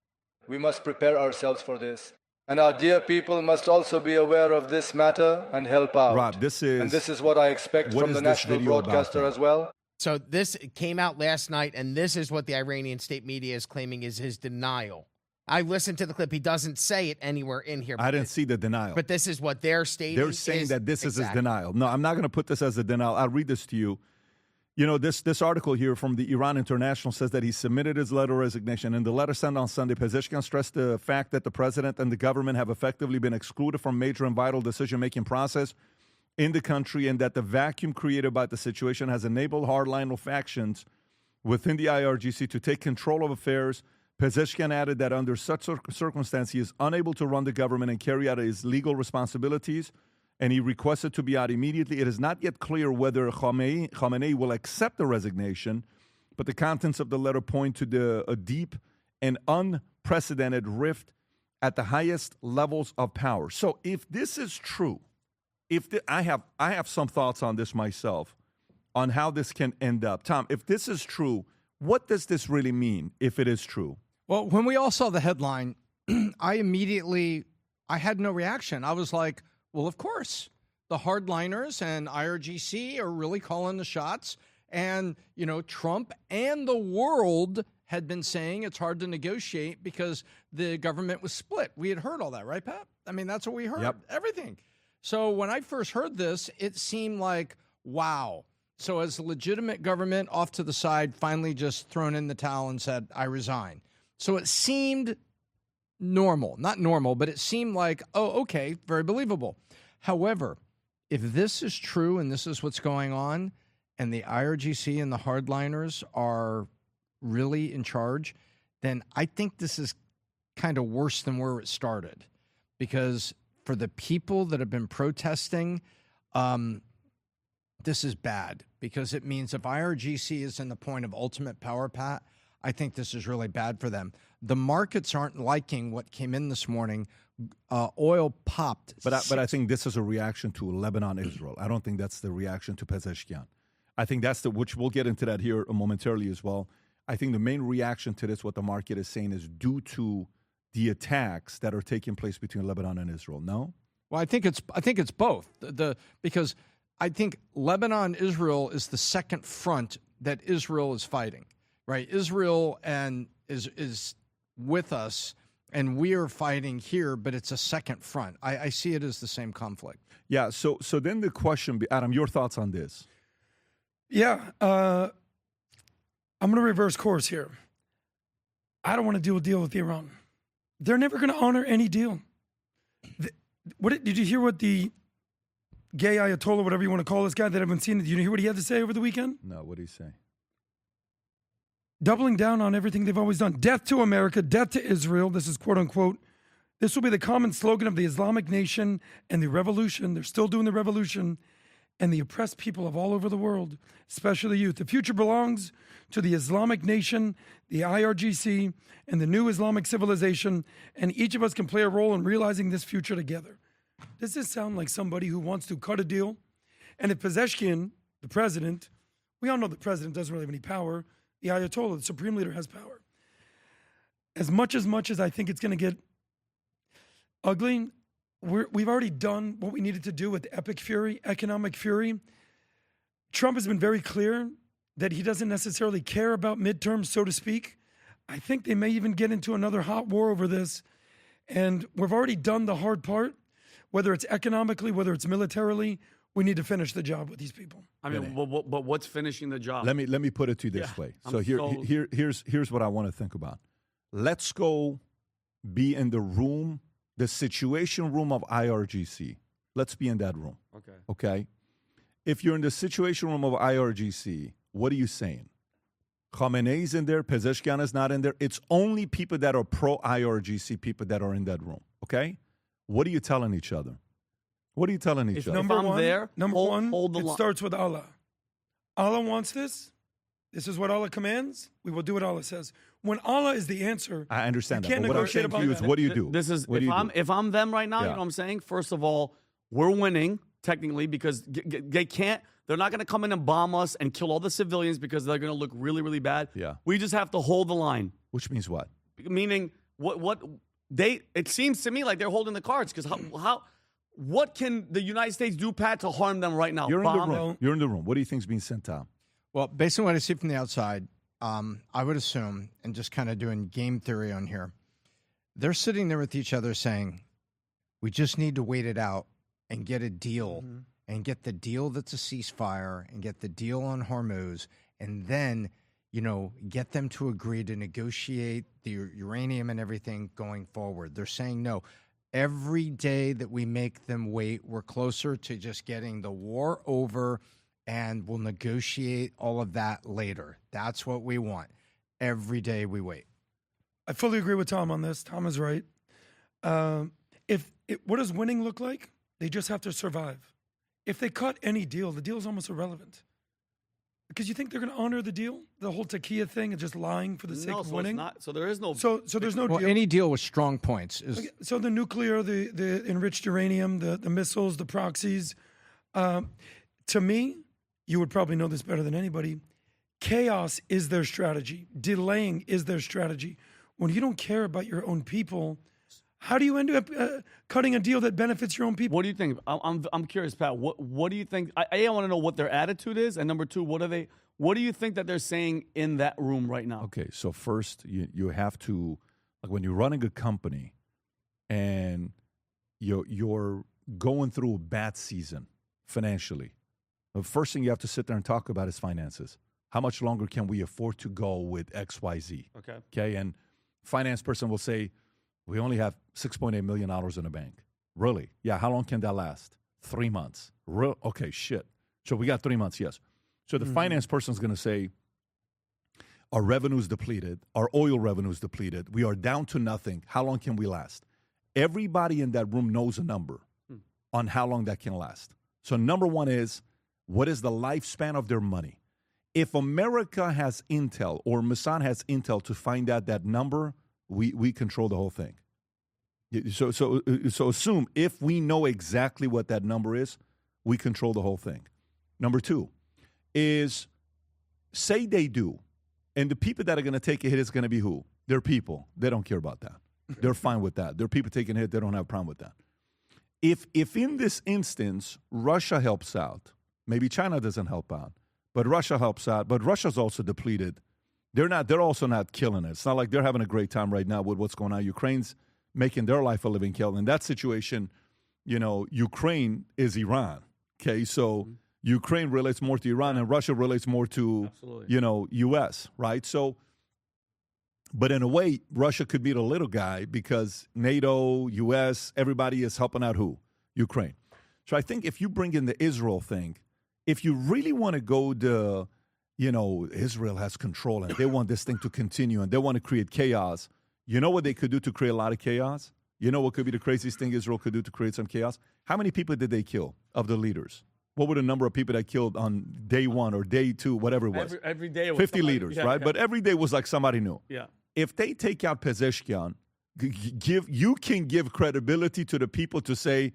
We must prepare ourselves for this. And our dear people must also be aware of this matter and help out. Rob, this is what I expect from the national broadcaster as well. So this came out last night, and this is what the Iranian state media is claiming is his denial. I listened to the clip. He doesn't say it anywhere in here. I didn't see the denial. But this is what they're stating. They're saying that this is his denial. No, I'm not going to put this as a denial. I'll read this to you. You know, this article here from the Iran International says that he submitted his letter of resignation. In the letter sent on Sunday, Pezeshkian stressed the fact that the president and the government have effectively been excluded from major and vital decision-making process in the country, and that the vacuum created by the situation has enabled hardline factions within the IRGC to take control of affairs. Pezeshkian added that under such circumstances, he is unable to run the government and carry out his legal responsibilities, and he requested to be out immediately. It is not yet clear whether Khamenei will accept the resignation, but the contents of the letter point to a deep and unprecedented rift at the highest levels of power. So if this is true, I have some thoughts on this myself, on how this can end up. Tom, if this is true, what does this really mean if it is true? Well, when we all saw the headline, I had no reaction. I was like, well, of course, the hardliners and IRGC are really calling the shots. And, you know, Trump and the world had been saying it's hard to negotiate because the government was split. We had heard all that, right, Pat? I mean, that's what we heard, everything. So when I first heard this, it seemed like, wow. So as a legitimate government off to the side, finally just thrown in the towel and said, I resign. So it seemed normal, not normal, but it seemed like, oh, okay, very believable. However, if this is true and this is what's going on and the IRGC and the hardliners are really in charge, then I think this is kind of worse than where it started. Because for the people that have been protesting, this is bad because it means if IRGC is in the point of ultimate power, Pat, I think this is really bad for them. The markets aren't liking what came in this morning. Oil popped. But I think this is a reaction to Lebanon, Israel. I don't think that's the reaction to Pezeshkian. I think that's which we'll get into that here momentarily as well. I think the main reaction to this, what the market is saying, is due to the attacks that are taking place between Lebanon and Israel. No? Well, I think it's both. Because I think Lebanon, Israel is the second front that Israel is fighting. Right? Israel is with us, and we are fighting here, but it's a second front. I see it as the same conflict. Yeah. So then the question, Adam, your thoughts on this? Yeah. I'm going to reverse course here. I don't want to do a deal with Iran. They're never going to honor any deal. Did you hear what the gay Ayatollah, whatever you want to call this guy that I haven't seen, did you hear what he had to say over the weekend? No, what did he say? Doubling down on everything they've always done. Death to America, death to Israel. This is quote unquote. This will be the common slogan of the Islamic nation and the revolution. They're still doing the revolution. and the oppressed people of all over the world, especially youth. The future belongs to the Islamic nation, the IRGC, and the new Islamic civilization, and each of us can play a role in realizing this future together. Does this sound like somebody who wants to cut a deal? And if Pezeshkian, the president, we all know the president doesn't really have any power. The Ayatollah, the supreme leader, has power. As much as I think it's going to get ugly, we've already done what we needed to do with epic fury, economic fury. Trump has been very clear that he doesn't necessarily care about midterms, so to speak. I think they may even get into another hot war over this. And we've already done the hard part, whether it's economically, whether it's militarily. We need to finish the job with these people. I mean, but what's finishing the job? Let me put it to you this way. So here's what I want to think about. Let's go be in the room, the situation room of IRGC. Let's be in that room. Okay. If you're in the situation room of IRGC, what are you saying? Khamenei's in there, Pezeshkian is not in there. It's only people that are pro-IRGC people that are in that room. Okay? What are you telling each other? What are you telling each other? Number one, hold the it line. starts with Allah. Allah wants this. This is what Allah commands. We will do what Allah says. When Allah is the answer, I understand you that. can't But what I'm negotiate saying to about you is, that. what do you do? This is What do you do? if I'm them right now. Yeah. You know what I'm saying? First of all, we're winning technically because they can't. They're not going to come in and bomb us and kill all the civilians because they're going to look really, really bad. Yeah. We just have to hold the line. Which means what? Meaning, what they? It seems to me like they're holding the cards because how what can the United States do, Pat, to harm them right now? You're in the Bomb them? room. You're in the room. What do you think's being sent out? Well, based on what I see from the outside, I would assume, and just kind of doing game theory on here, they're sitting there with each other saying, we just need to wait it out and get a deal and get the deal that's a ceasefire and get the deal on Hormuz and then, get them to agree to negotiate the uranium and everything going forward. They're saying no. Every day that we make them wait, we're closer to just getting the war over, and we'll negotiate all of that later. That's what we want. Every day we wait. I fully agree with Tom on this. Tom is right. What does winning look like? They just have to survive. If they cut any deal, the deal is almost irrelevant. Because you think they're going to honor the deal? The whole Takia thing and just lying for the sake of winning? So there is no. So there's no Well, deal. any deal with strong points is. Okay, so the nuclear, the enriched uranium, the missiles, the proxies. To me, you would probably know this better than anybody. Chaos is their strategy. Delaying is their strategy. When you don't care about your own people, how do you end up cutting a deal that benefits your own people? What do you think? I'm curious, Pat. What do you think? I want to know what their attitude is, and number two, what do you think that they're saying in that room right now? Okay, so first you have to, like when you're running a company and you're going through a bad season financially, the first thing you have to sit there and talk about is finances. How much longer can we afford to go with XYZ? Okay, and finance person will say, we only have $6.8 million in the bank. Really? Yeah, how long can that last? 3 months. Okay, shit. So we got 3 months, yes. So the finance person is going to say, our revenue's depleted, our oil revenue's depleted, we are down to nothing. How long can we last? Everybody in that room knows a number on how long that can last. So number one is, what is the lifespan of their money? If America has intel or Mossad has intel to find out that number, we control the whole thing. So assume if we know exactly what that number is, we control the whole thing. Number two is, say they do, and the people that are going to take a hit is going to be who? They're people. They don't care about that. They're fine with that. They're people taking a hit. They don't have a problem with that. If in this instance, Russia helps out, maybe China doesn't help out, but Russia helps out, but Russia's also depleted. They're also not killing it. It's not like they're having a great time right now with what's going on. Ukraine's making their life a living hell. In that situation, Ukraine is Iran. Okay, so Ukraine relates more to Iran and Russia relates more to, U.S., right? So, but in a way, Russia could be the little guy because NATO, U.S., everybody is helping out who? Ukraine. So I think if you bring in the Israel thing, if you really want to go to, Israel has control and they want this thing to continue and they want to create chaos, you know what they could do to create a lot of chaos? You know what could be the craziest thing Israel could do to create some chaos? How many people did they kill of the leaders? What were the number of people that killed on day 1 or day 2, whatever it was? Every day it was 50 somebody. leaders, Yeah, right? yeah. But every day was like somebody new. Yeah. If they take out Pezeshkian, you can give credibility to the people to say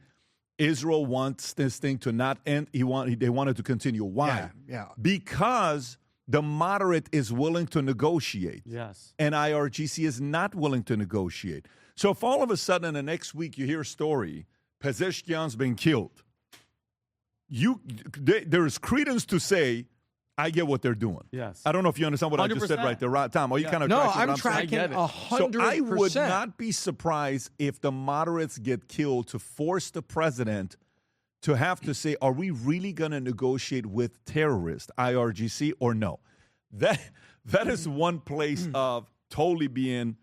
Israel wants this thing to not end. They want it to continue. Why? Yeah. Because the moderate is willing to negotiate. Yes. And IRGC is not willing to negotiate. So if all of a sudden in the next week you hear a story, Pezeshkian's been killed, there is credence to say, I get what they're doing. Yes. I don't know if you understand what I just said 100%. right there, Tom. Are you kind of No, tracking what I'm saying? tracking I get it. 100%. So I would not be surprised if the moderates get killed to force the president to have to say, are we really going to negotiate with terrorists, IRGC, or no? That is one place of totally being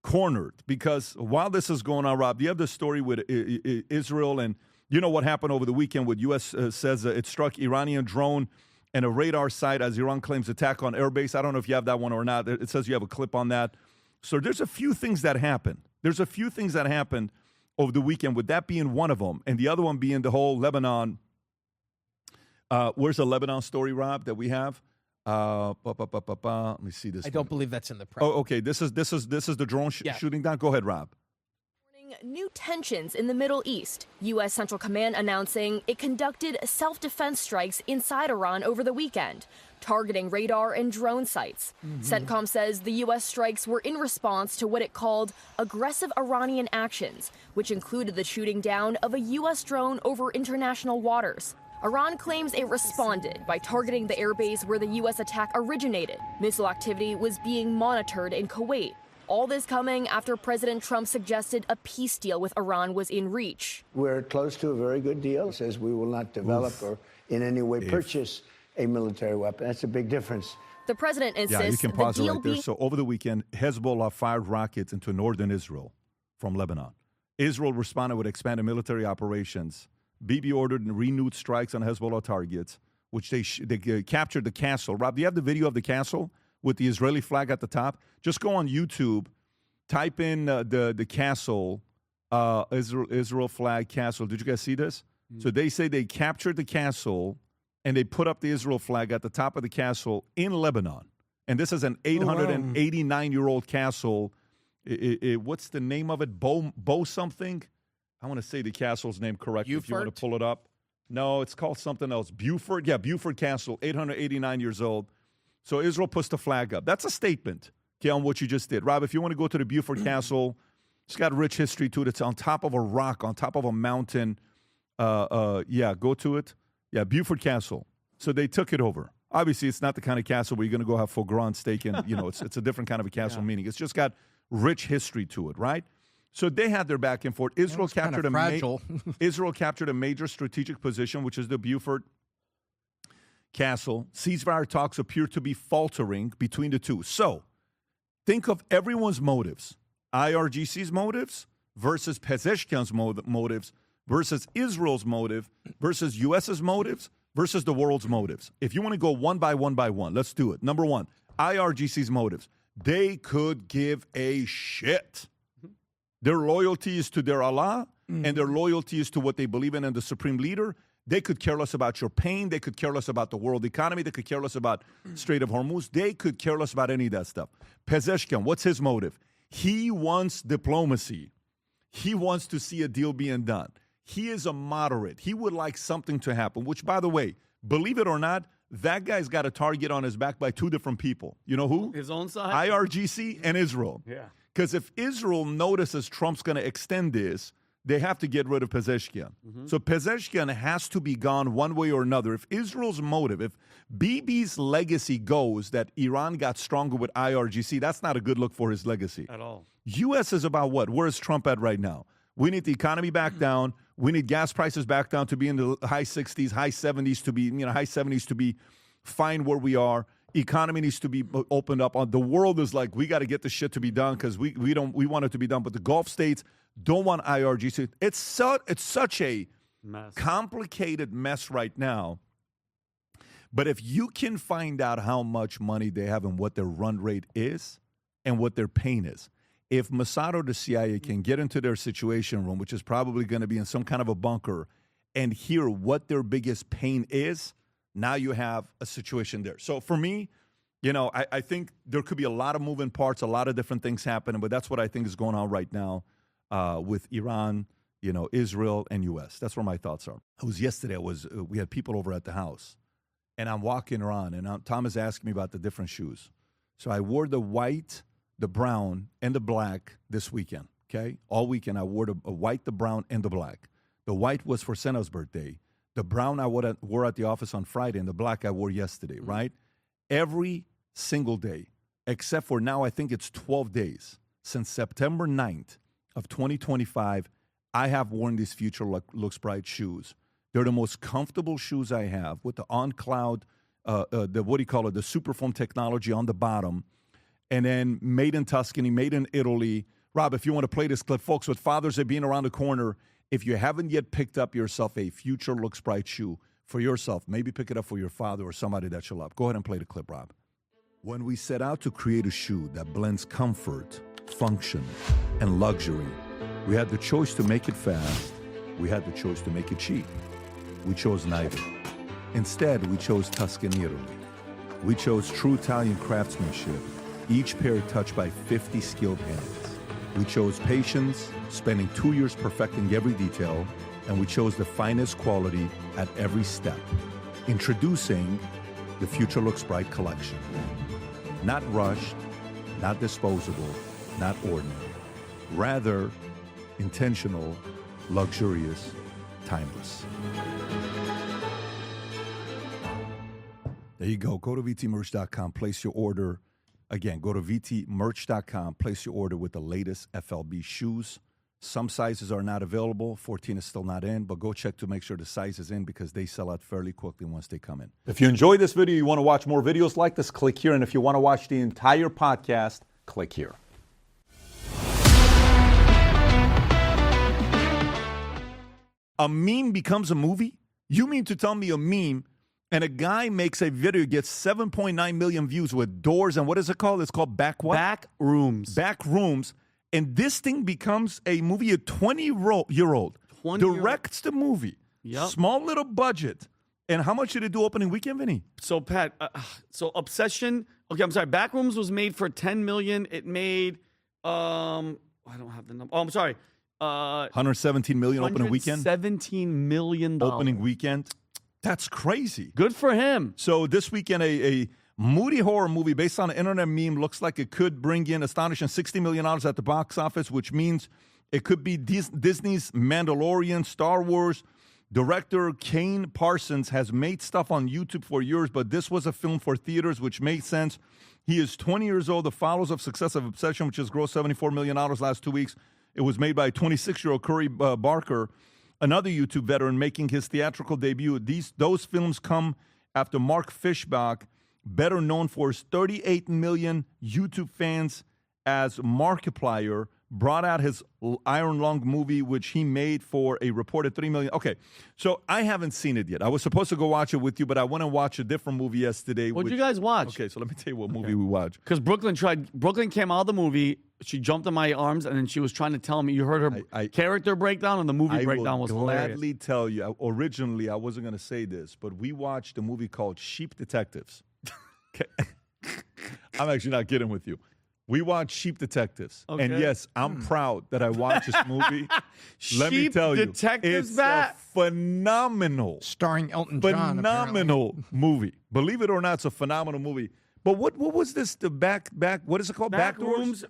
cornered, because while this is going on, Rob, you have the story with Israel, and you know what happened over the weekend with U.S. Says it struck Iranian drone and a radar site as Iran claims attack on airbase. I don't know if you have that one or not. It says you have a clip on that. So there's a few things that happened. There's a few things that happened over the weekend, with that being one of them, and the other one being the whole Lebanon. Where's the Lebanon story, Rob, that we have? Let me see this. I don't believe that's in the press. Oh, okay. This is the drone shooting down. Go ahead, Rob. New tensions in the Middle East. U.S. Central Command announcing it conducted self-defense strikes inside Iran over the weekend, targeting radar and drone sites. CENTCOM says the U.S. strikes were in response to what it called aggressive Iranian actions, which included the shooting down of a U.S. drone over international waters. Iran claims it responded by targeting the airbase where the U.S. attack originated. Missile activity was being monitored in Kuwait. All this coming after President Trump suggested a peace deal with Iran was in reach. We're close to a very good deal. It says we will not develop or in any way purchase a military weapon. That's a big difference. The president insists you can pause the it deal right there. being So over the weekend, Hezbollah fired rockets into northern Israel from Lebanon. Israel responded with expanded military operations. Bibi ordered renewed strikes on Hezbollah targets, which they captured the castle. Rob, do you have the video of the castle with the Israeli flag at the top? Just go on YouTube, type in the castle, Israel flag castle. Did you guys see this? So they say they captured the castle and they put up the Israel flag at the top of the castle in Lebanon. And this is an 889-year-old castle. What's the name of it? Bo something? I want to say the castle's name correctly if you want to pull it up. No, it's called something else. Beaufort. Yeah, Beaufort Castle, 889 years old. So Israel puts the flag up. That's a statement, okay, on what you just did. Rob, if you want to go to the Beaufort Castle, it's got rich history to it. It's on top of a rock, on top of a mountain. Go to it. Yeah, Beaufort Castle. So they took it over. Obviously, it's not the kind of castle where you're going to go have foie gras and steak, and it's a different kind of a castle meaning. It's just got rich history to it, right? So they had their back and forth. Israel captured a major strategic position, which is the Beaufort Castle. Ceasefire talks appear to be faltering between the two. So think of everyone's motives. IRGC's motives versus Pezeshkian's motives versus Israel's motive versus U.S.'s motives versus the world's motives. If you want to go one by one, let's do it. Number one, IRGC's motives. They could give a shit. Their loyalty is to their Allah, and their loyalty is to what they believe in and the supreme leader. They could care less about your pain. They could care less about the world economy. They could care less about Strait of Hormuz. They could care less about any of that stuff. Pezeshkian, what's his motive? He wants diplomacy. He wants to see a deal being done. He is a moderate. He would like something to happen, which, by the way, believe it or not, that guy's got a target on his back by two different people. You know who? His own side? IRGC and Israel. Yeah. Because if Israel notices Trump's going to extend this, they have to get rid of Pezeshkian. So Pezeshkian has to be gone one way or another. If Israel's motive, if Bibi's legacy goes that Iran got stronger with IRGC, that's not a good look for his legacy. At all. U.S. is about what? Where is Trump at right now? We need the economy back down. We need gas prices back down to be in the high 60s, high 70s to be, high 70s to be fine where we are. Economy needs to be opened up. The world is like, we got to get this shit to be done because we want it to be done. But the Gulf states don't want IRGC. It's such a complicated mess right now. But if you can find out how much money they have and what their run rate is and what their pain is, if Mossad or the CIA can get into their situation room, which is probably going to be in some kind of a bunker, and hear what their biggest pain is, now you have a situation there. So for me, I think there could be a lot of moving parts, a lot of different things happening, but that's what I think is going on right now with Iran, Israel, and U.S. That's where my thoughts are. It was yesterday. We had people over at the house, and I'm walking around, and Tom is asking me about the different shoes. So I wore the white, the brown, and the black this weekend, okay? All weekend I wore the white, the brown, and the black. The white was for Senna's birthday. The brown I wore at the office on Friday, and the black I wore yesterday, right? Every single day, except for now, I think it's 12 days, since September 9th of 2025, I have worn these Future Looks Bright shoes. They're the most comfortable shoes I have with the on-cloud, the Superfoam technology on the bottom, and then made in Tuscany, made in Italy. Rob, if you want to play this clip, folks, with Father's Day being around the corner, if you haven't yet picked up yourself a Future Looks Bright shoe for yourself, maybe pick it up for your father or somebody that you love. Go ahead and play the clip, Rob. When we set out to create a shoe that blends comfort, function, and luxury, we had the choice to make it fast. We had the choice to make it cheap. We chose neither. Instead, we chose Tuscany, Italy. We chose true Italian craftsmanship, each pair touched by 50 skilled hands. We chose patience, spending 2 years perfecting every detail, and we chose the finest quality at every step. Introducing the Future Looks Bright collection. Not rushed, not disposable, not ordinary. Rather, intentional, luxurious, timeless. There you go. Go to VTmerch.com, place your order. Again, go to VTmerch.com, place your order with the latest FLB shoes. Some sizes are not available. 14 is still not in, but go check to make sure the size is in because they sell out fairly quickly once they come in. If you enjoyed this video, you want to watch more videos like this, click here. And if you want to watch the entire podcast, click here. A meme becomes a movie? You mean to tell me a meme and a guy makes a video, gets 7.9 million views with doors, and what is it called? It's called Back what? Back Rooms. Back Rooms. And this thing becomes a movie. A 20-year-old directs the movie. Yep. Small little budget. And how much did it do opening weekend, Vinny? So, Pat, so Obsession. Okay, I'm sorry. Backrooms was made for $10 million. It made, I don't have the number. Oh, I'm sorry. 117 million opening weekend. $17 million opening weekend. That's crazy. Good for him. So this weekend, a moody horror movie based on an internet meme looks like it could bring in astonishing $60 million at the box office, which means it could be Disney's Mandalorian, Star Wars. Director Kane Parsons has made stuff on YouTube for years, but this was a film for theaters, which made sense. He is 20 years old. The follows of success of Obsession, which has grossed $74 million last 2 weeks. It was made by 26-year-old Curry Barker, another YouTube veteran making his theatrical debut. Those films come after Mark Fishbach, better known for his 38 million YouTube fans as Markiplier, brought out his Iron Lung movie, which he made for a reported $3 million. Okay, so I haven't seen it yet. I was supposed to go watch it with you, but I went and watched a different movie yesterday. What did you guys watch? Okay, so let me tell you what movie we watched. Because Brooklyn came out of the movie. She jumped in my arms, and then she was trying to tell me. You heard her character breakdown, and the movie breakdown was hilarious. I will gladly tell you. Originally, I wasn't going to say this, but we watched a movie called Sheep Detectives. Okay. I'm actually not kidding with you. We watched Sheep Detectives. Okay. And yes, I'm proud that I watched this movie. Let me tell you, it's a phenomenal, starring Elton John, phenomenal movie. Believe it or not, it's a phenomenal movie. But what was this? The back? What is it called? Backrooms.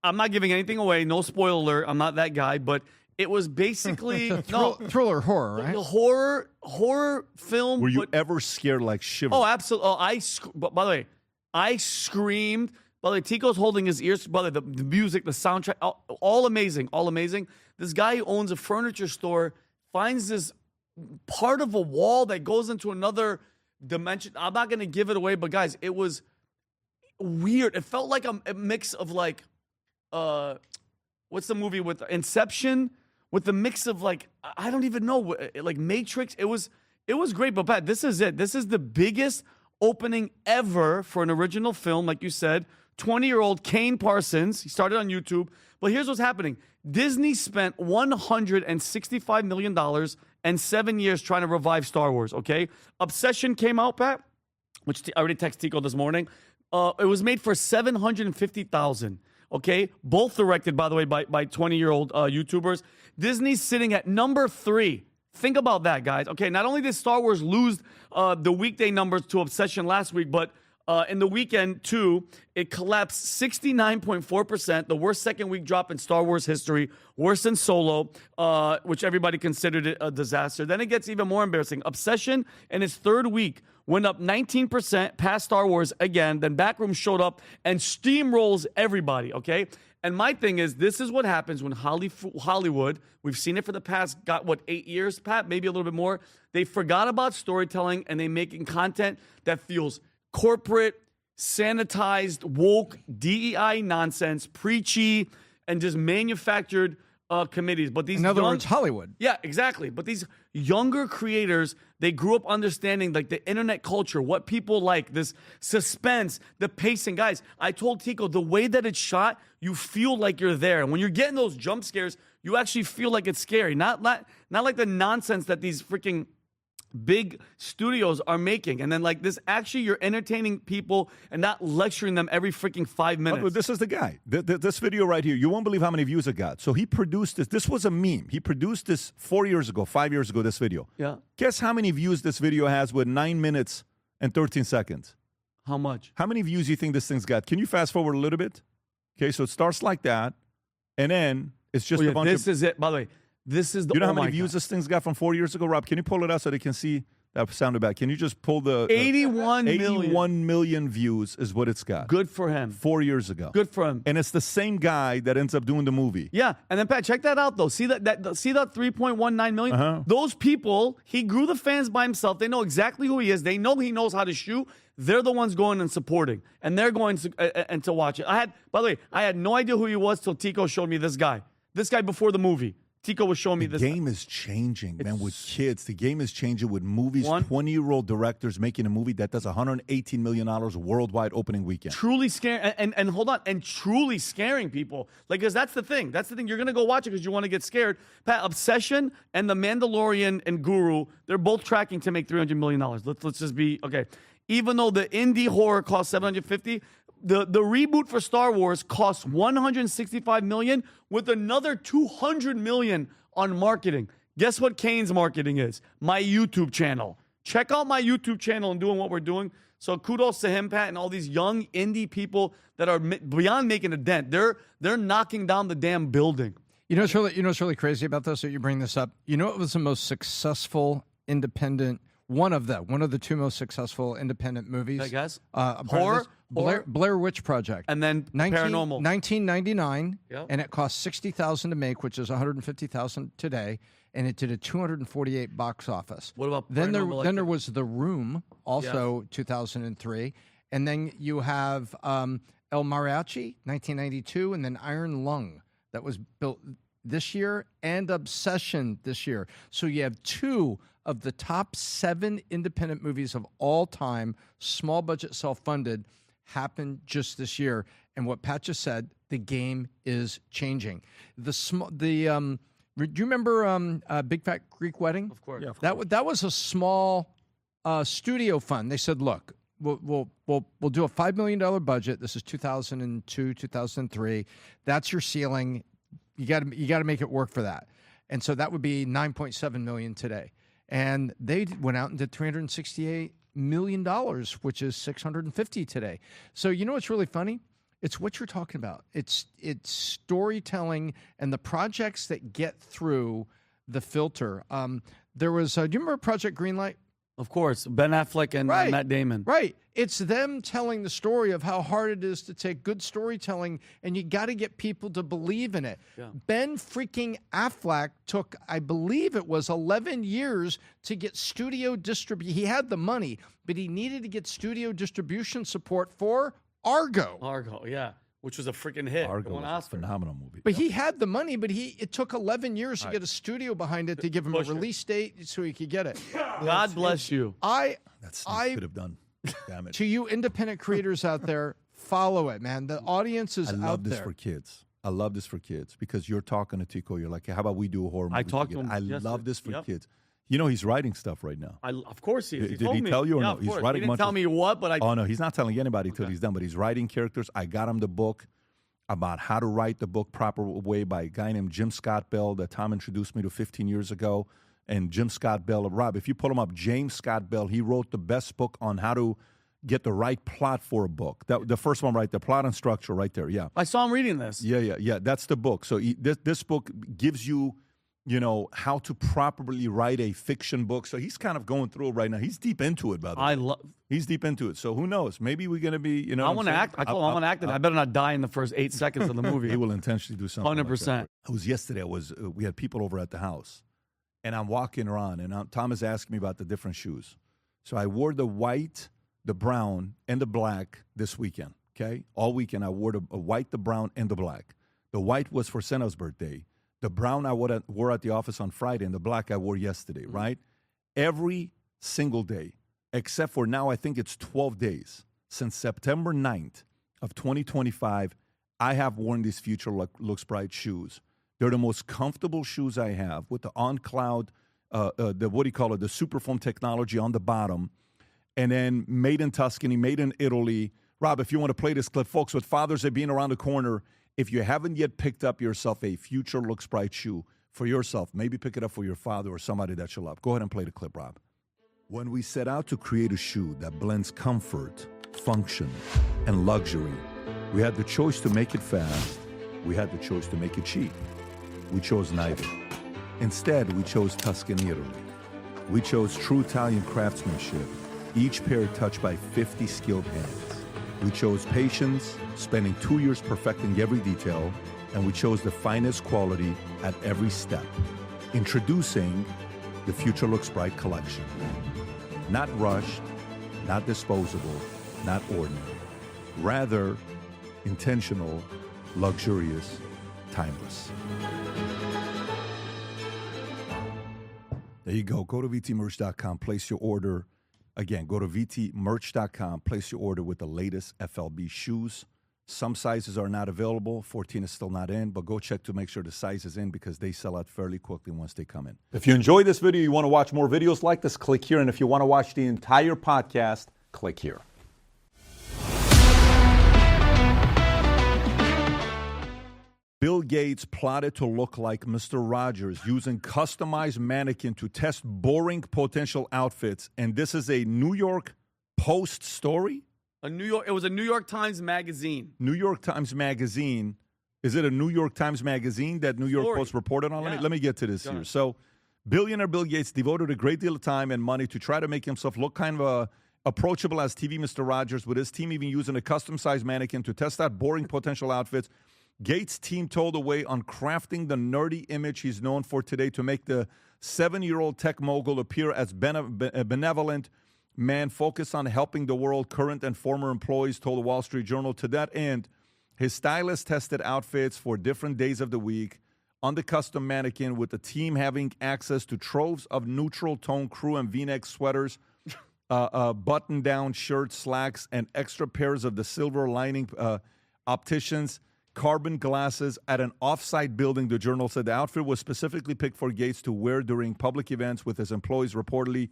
I'm not giving anything away. No spoiler alert. I'm not that guy. But it was basically thriller horror, right? Horror film. Were you ever scared like shiver? Oh, absolutely. Oh, by the way, I screamed. By the way, Tico's holding his ears. By the way, the music, the soundtrack, all amazing, all amazing. This guy who owns a furniture store finds this part of a wall that goes into another dimension. I'm not going to give it away, but guys, it was weird. It felt like a mix of like, what's the movie with Inception? With the mix of like, I don't even know, like Matrix. It was great, but Pat, this is it. This is the biggest opening ever for an original film, like you said, 20-year-old Kane Parsons. He started on YouTube. But here's what's happening. Disney spent $165 million and 7 years trying to revive Star Wars, okay? Obsession came out, Pat, which I already texted Tico this morning. It was made for $750,000, okay? Both directed, by the way, by 20-year-old YouTubers. Disney's sitting at number 3. Think about that, guys. Okay, not only did Star Wars lose the weekday numbers to Obsession last week, but in the weekend, too, it collapsed 69.4%, the worst second-week drop in Star Wars history, worse than Solo, which everybody considered it a disaster. Then it gets even more embarrassing. Obsession, in its third week, went up 19% past Star Wars again. Then Backroom showed up and steamrolls everybody, okay? And my thing is, this is what happens when Hollywood, we've seen it for the past, 8 years, Pat? Maybe a little bit more. They forgot about storytelling, and they making content that feels corporate, sanitized, woke, DEI nonsense, preachy, and just manufactured committees. But these in other words, Hollywood. Yeah, exactly. But these younger creators, they grew up understanding like the internet culture, what people like, this suspense, the pacing. Guys, I told Tico, the way that it's shot, you feel like you're there. And when you're getting those jump scares, you actually feel like it's scary. Not like the nonsense that these freaking big studios are making. And then like this, actually you're entertaining people and not lecturing them every freaking 5 minutes. But this is the guy. This video right here, you won't believe how many views it got. So he produced this. This was a meme. He produced this 4 years ago, 5 years ago, this video. Yeah. Guess how many views this video has with 9 minutes and 13 seconds? How much? How many views do you think this thing's got? Can you fast forward a little bit? Okay, so it starts like that, and then it's just a bunch this is it. By the way, this is the. You know how many views this thing's got from 4 years ago, Rob? Can you pull it out so they can see that sounded back? Can you just pull the 81 million. 81 million views is what it's got. Good for him. 4 years ago. Good for him. And it's the same guy that ends up doing the movie. Yeah, and then Pat, check that out though. See that 3.19 million. Those people, he grew the fans by himself. They know exactly who he is. They know he knows how to shoot. They're the ones going and supporting, and they're going to watch it. By the way, I had no idea who he was till Tico showed me this guy. This guy before the movie. Tico was showing me this. The game is changing, man, with kids. The game is changing with movies. 20-year-old directors making a movie that does $118 million worldwide opening weekend. Truly scaring, and hold on, and truly scaring people. Like, because that's the thing. That's the thing. You're going to go watch it because you want to get scared. Pat, Obsession and The Mandalorian and Guru, they're both tracking to make $300 million. Let's just be, okay. Even though the indie horror costs $750, the reboot for Star Wars costs $165 million with another $200 million on marketing. Guess what Kane's marketing is? My YouTube channel. Check out my YouTube channel and doing what we're doing. So kudos to him, Pat, and all these young indie people that are beyond making a dent. They're knocking down the damn building. You know what's really crazy about this? That you bring this up. You know what was the most successful independent? One of the two most successful independent movies. I guess. Horror. Blair Witch Project. And then Paranormal. 1999, Yep. and it cost $60,000 to make, which is $150,000 today, and it did a 248 box office. What about then Paranormal? there was The Room, also 2003, and then you have El Mariachi, 1992, and then Iron Lung, that was built this year, and Obsession this year. So you have two of the top 7 independent movies of all time, small budget, self-funded, happened just this year. And what Pat just said, the game is changing. Do you remember Big Fat Greek Wedding? Of course. Yeah, of That was a small studio fund. They said, look, we'll do a $5 million budget. This is 2002, 2003. That's your ceiling. You got to make it work for that. And so that would be $9.7 million today. And they went out and did $368 million, which is $650 today. So you know what's really funny? It's what you're talking about. It's storytelling and the projects that get through the filter. There was, do you remember Project Greenlight? Of course, Ben Affleck and Matt Damon. Right. It's them telling the story of how hard it is to take good storytelling, and you got to get people to believe in it. Yeah. Ben freaking Affleck took, I believe it was 11 years to get studio distribution. He had the money, but he needed to get studio distribution support for Argo. Argo, yeah. Which was a freaking hit. Argo was a phenomenal movie. But he had the money, but it took 11 years to get a studio behind it to give him a release date so he could get it. God bless you. That Snake could have done. Damn it. To you independent creators out there, follow it, man. The audience is I out love this there. for kids. I love this for kids because you're talking to Tico. You're like, how about we do a horror movie? I talked to him I yesterday. love this for Yep. kids. You know, he's writing stuff right now. Of course he is. Did told he me. tell you or Yeah, no? of He's course. writing He didn't tell much- me what, but I. Oh, no, he's not telling anybody till he's done, but he's writing characters. I got him the book about how to write the book proper way by a guy named Jim Scott Bell that Tom introduced me to 15 years ago. And Jim Scott Bell, Rob, if you pull him up, James Scott Bell, he wrote the best book on how to get the right plot for a book. The first one, right, the plot and structure right there, yeah. I saw him reading this. Yeah, that's the book. So this book gives you, how to properly write a fiction book. So he's kind of going through it right now. He's deep into it, by the way. He's deep into it. So who knows? Maybe we're going to be, I want to act. I told him I want to act. I better not die in the first 8 seconds of the movie. He will intentionally do something. 100%. It was yesterday. We had people over at the house, and I'm walking around, and Tom is asking me about the different shoes. So I wore the white, the brown, and the black this weekend. Okay, all weekend I wore the white, the brown, and the black. The white was for Senna's birthday. The brown I wore at the office on Friday, and the black I wore yesterday. Right, every single day, except for now. I think it's 12 days since September 9th of 2025. I have worn these Future Looks Bright shoes. They're the most comfortable shoes I have with the on-cloud, the Superfoam technology on the bottom, and then made in Tuscany, made in Italy. Rob, if you want to play this clip, folks, with Father's Day being around the corner, if you haven't yet picked up yourself a Future Looks Bright shoe for yourself, maybe pick it up for your father or somebody that you love. Go ahead and play the clip, Rob. When we set out to create a shoe that blends comfort, function, and luxury, we had the choice to make it fast. We had the choice to make it cheap. We chose neither. Instead, we chose Tuscany, Italy. We chose true Italian craftsmanship, each pair touched by 50 skilled hands. We chose patience, spending 2 years perfecting every detail, and we chose the finest quality at every step. Introducing the Future Looks Bright collection. Not rushed, not disposable, not ordinary. Rather, intentional, luxurious, timeless. There you go. Go to VTmerch.com, place your order. Again, go to VTmerch.com, place your order with the latest FLB shoes. Some sizes are not available. 14 is still not in, but go check to make sure the size is in because they sell out fairly quickly once they come in. If you enjoyed this video, you want to watch more videos like this, click here. And if you want to watch the entire podcast, click here. Bill Gates plotted to look like Mr. Rogers using customized mannequin to test boring potential outfits. And this is a New York Post story? It was a New York Times magazine. New York Times magazine. Is it a New York Times magazine that New York Post reported on? Yeah. Let me get to this here. So, billionaire Bill Gates devoted a great deal of time and money to try to make himself look kind of approachable as TV Mr. Rogers, with his team even using a custom-sized mannequin to test out boring potential outfits. Gates' team told away on crafting the nerdy image he's known for today to make the 7-year-old tech mogul appear as a benevolent man focused on helping the world. Current and former employees told the Wall Street Journal. To that end, his stylist tested outfits for different days of the week on the custom mannequin, with the team having access to troves of neutral tone crew and V-neck sweaters, button-down shirts, slacks, and extra pairs of the silver lining opticians carbon glasses at an off-site building. The Journal said the outfit was specifically picked for Gates to wear during public events with his employees, reportedly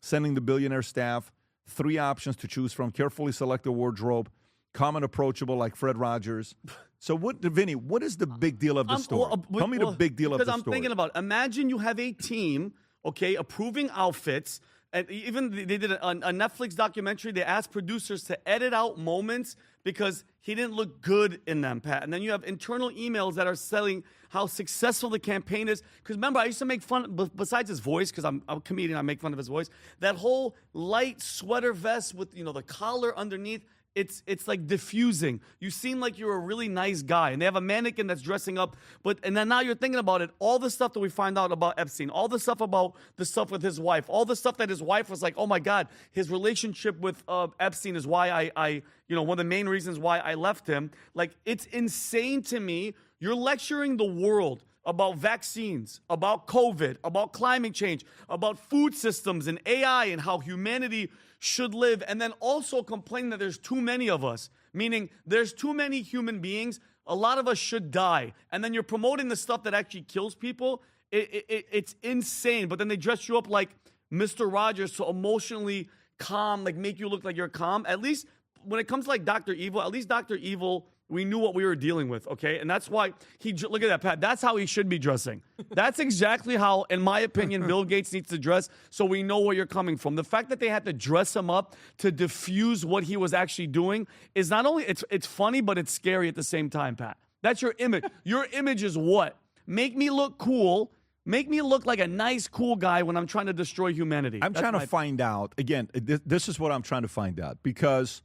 sending the billionaire staff 3 options to choose from: carefully selected wardrobe, common approachable like Fred Rogers. So, Vinny, what is the big deal of the story? Tell me the big deal of the story. Because I'm thinking about, imagine you have a team, okay, approving outfits. And even they did a Netflix documentary. They asked producers to edit out moments because he didn't look good in them, Pat. And then you have internal emails that are selling how successful the campaign is. Because remember, I used to make fun, besides his voice, because I'm a comedian, I make fun of his voice. That whole light sweater vest with, the collar underneath. It's like diffusing. You seem like you're a really nice guy, and they have a mannequin that's dressing up. And then now you're thinking about it, all the stuff that we find out about Epstein, all the stuff about the stuff with his wife, all the stuff that his wife was like, oh my God, his relationship with Epstein is why I one of the main reasons why I left him. Like, it's insane to me. You're lecturing the world about vaccines, about COVID, about climate change, about food systems and AI and how humanity should live, and then also complaining that there's too many of us. Meaning there's too many human beings. A lot of us should die. And then you're promoting the stuff that actually kills people. It's insane. But then they dress you up like Mr. Rogers to emotionally calm, like make you look like you're calm. At least when it comes to like Dr. Evil, at least Dr. Evil, we knew what we were dealing with, okay? And that's why look at that, Pat. That's how he should be dressing. That's exactly how, in my opinion, Bill Gates needs to dress, so we know where you're coming from. The fact that they had to dress him up to diffuse what he was actually doing is not only, it's funny, but it's scary at the same time, Pat. That's your image. Your image is what? Make me look cool. Make me look like a nice, cool guy when I'm trying to destroy humanity. I'm trying to find out, again, this is what I'm trying to find out, because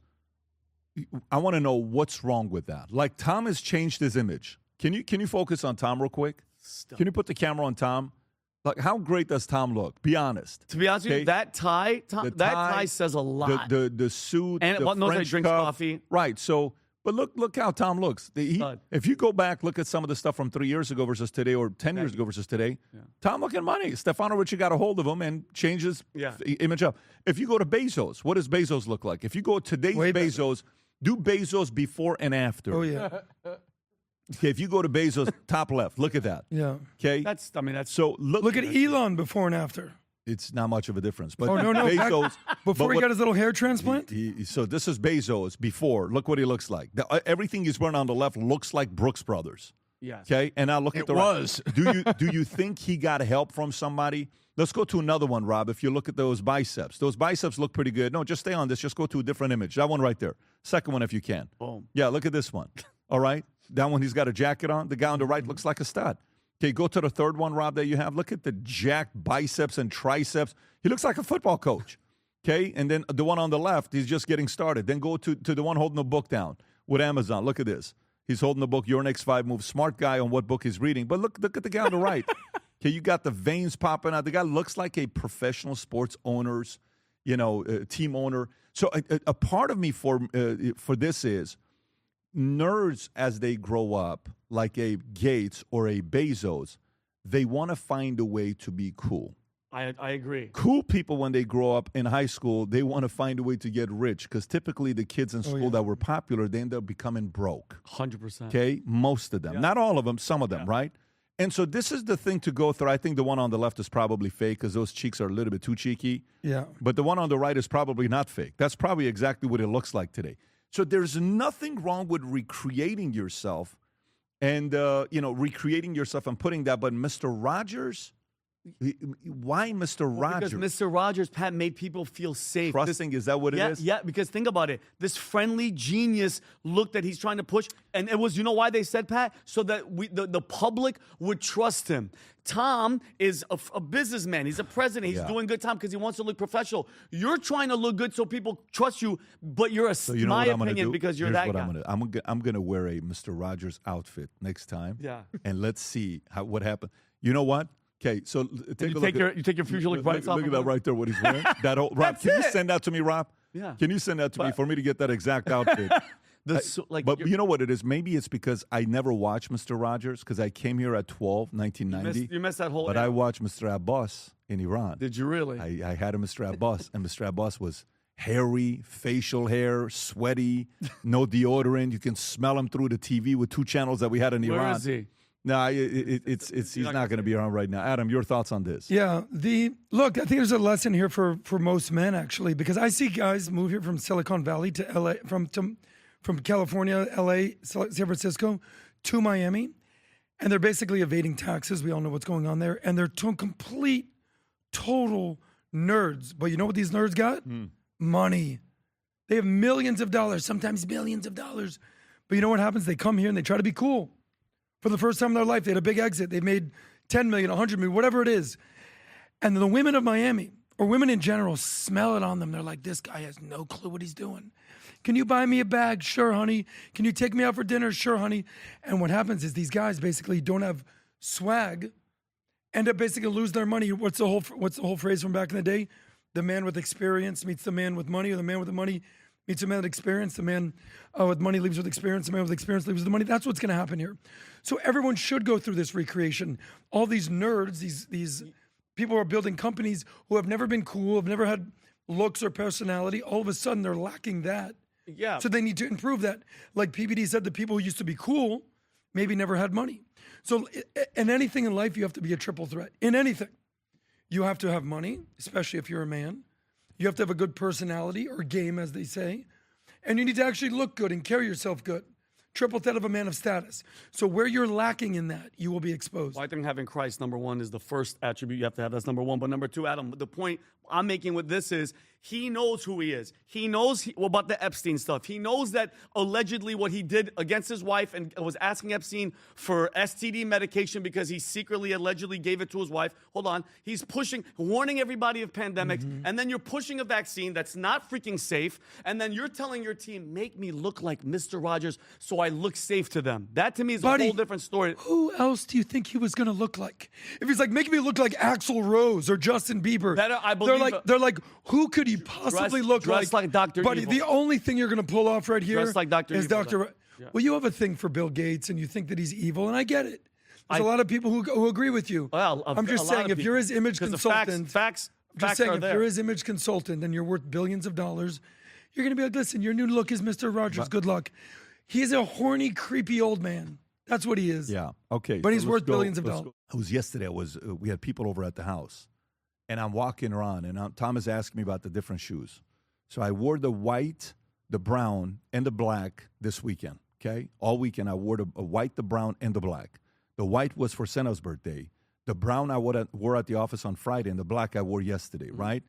I want to know what's wrong with that. Like, Tom has changed his image. Can you focus on Tom real quick? Can you put the camera on Tom? Like, how great does Tom look? Be honest. To be honest with you, that tie, that tie says a lot. The suit, and the knows that he French drinks cuff. coffee. Right. So, but look how Tom looks. If you go back, look at some of the stuff from 3 years ago versus today, or 10 years ago versus today. Yeah. Tom looking money. Stefano Ricci got a hold of him and changed his image up. If you go to Bezos, what does Bezos look like? If you go today's Bezos. Do Bezos before and after. Oh, yeah. Okay, if you go to Bezos, top left, look at that. Yeah. Okay? That's so look at Elon before and after. It's not much of a difference. But no. Bezos, before he got his little hair transplant? So this is Bezos before. Look what he looks like. Everything he's wearing on the left looks like Brooks Brothers. Yes. Okay? And now look at the right. Do you think he got help from somebody? Let's go to another one, Rob. If you look at those biceps look pretty good. No, just stay on this. Just go to a different image. That one right there. Second one if you can. Boom. Yeah, look at this one. All right? That one, he's got a jacket on. The guy on the right looks like a stud. Okay, go to the third one, Rob, that you have. Look at the jacked biceps and triceps. He looks like a football coach. Okay? And then the one on the left, he's just getting started. Then go to the one holding the book down with Amazon. Look at this. He's holding the book, Your Next 5 Moves. Smart guy on what book he's reading. But look at the guy on the right. Okay, you got the veins popping out. The guy looks like a professional sports owner's, team owner. So a part of me for this is nerds as they grow up, like a Gates or a Bezos, they want to find a way to be cool. I agree. Cool people, when they grow up in high school, they want to find a way to get rich, because typically the kids in school that were popular, they end up becoming broke. 100%. Okay, most of them. Yeah. Not all of them, some of them, right? And so this is the thing to go through. I think the one on the left is probably fake, because those cheeks are a little bit too cheeky. Yeah. But the one on the right is probably not fake. That's probably exactly what it looks like today. So there's nothing wrong with recreating yourself and, recreating yourself and putting that. But Mr. Rogers, why Mr. Rogers? Because Mr. Rogers, Pat, made people feel safe. Trusting, is that what it is? Yeah, because think about it. This friendly genius look that he's trying to push, and it was, you know why they said, Pat? So that the public would trust him. Tom is a businessman. He's a president. He's doing good time because he wants to look professional. You're trying to look good so people trust you, but you're my opinion, because you're that guy. I'm gonna wear a Mr. Rogers outfit next time. Yeah. And let's see what happens. You know what? Okay, so take a look. You take your future look right off. Look at that right there. What he's wearing. That old Rob. Can you send that to me, Rob? Yeah. Can you send that to me for me to get that exact outfit? But you know what it is? Maybe it's because I never watched Mr. Rogers, because I came here at 1990. You missed that whole. But I watched Mr. Abbas in Iran. Did you really? I had a Mr. Abbas, and Mr. Abbas was hairy, facial hair, sweaty, no deodorant. You can smell him through the TV with 2 channels that we had in Iran. Where is he? No, he's not going to be around right now. Adam, your thoughts on this? Yeah, look, I think there's a lesson here for most men, actually, because I see guys move here from Silicon Valley to LA, from California, LA, San Francisco to Miami, and they're basically evading taxes. We all know what's going on there, and they're complete, total nerds. But you know what these nerds got? Money. They have millions of dollars, sometimes billions of dollars. But you know what happens? They come here and they try to be cool. For the first time in their life, they had a big exit. They made 10 million, 100 million, whatever it is. And the women of Miami, or women in general, smell it on them. They're like, this guy has no clue what he's doing. Can you buy me a bag? Sure, honey. Can you take me out for dinner? Sure, honey. And what happens is these guys basically don't have swag, end up basically lose their money. What's the whole phrase from back in the day? The man with experience meets the man with money, or the man with the money meets a man with experience. The man with money leaves with experience. The man with experience leaves with the money. That's what's going to happen here. So everyone should go through this recreation. All these nerds, these people who are building companies who have never been cool, have never had looks or personality, all of a sudden they're lacking that. Yeah. So they need to improve that. Like PBD said, the people who used to be cool maybe never had money. So in anything in life, you have to be a triple threat. In anything, you have to have money, especially if you're a man. You have to have a good personality or game, as they say. And you need to actually look good and carry yourself good. Triple threat of a man of status. So where you're lacking in that, you will be exposed. Well, I think having Christ, number one, is the first attribute you have to have. That's number one. But number two, Adam, the point I'm making with this is he knows who he is. He knows about the Epstein stuff. He knows that allegedly what he did against his wife and was asking Epstein for STD medication because he secretly, allegedly gave it to his wife. Hold on. He's pushing, warning everybody of pandemics. And then you're pushing a vaccine that's not freaking safe. And then you're telling your team, make me look like Mr. Rogers so I look safe to them. That to me is a whole different story. Who else do you think he was going to look like? If he's like, make me look like Axl Rose or Justin Bieber. That I believe they're like, who could he possibly look dressed like Dr. Buddy, Evil. the only thing you're going to pull off right here Dressed like Dr. is Evil, Dr. Yeah. Well, you have a thing for Bill Gates and you think that he's evil, and I get it. There's a lot of people who agree with you. Well, I'm just saying, if you're his image consultant, facts if are there. you're his image consultant and you're worth billions of dollars, you're going to be like, listen, your new look is Mr. Rogers. Good luck. He's a horny, creepy old man. That's what he is. Yeah. Okay. But so he's let's worth go- billions of let's dollars. go. It was yesterday. We had people over at the house, and I'm walking around, and Tom is asking me about the different shoes. So I wore the white, the brown, and the black this weekend. Okay, all weekend I wore the white, the brown, and the black. The white was for Senna's birthday. The brown I wore at the office on Friday, and the black I wore yesterday. Right,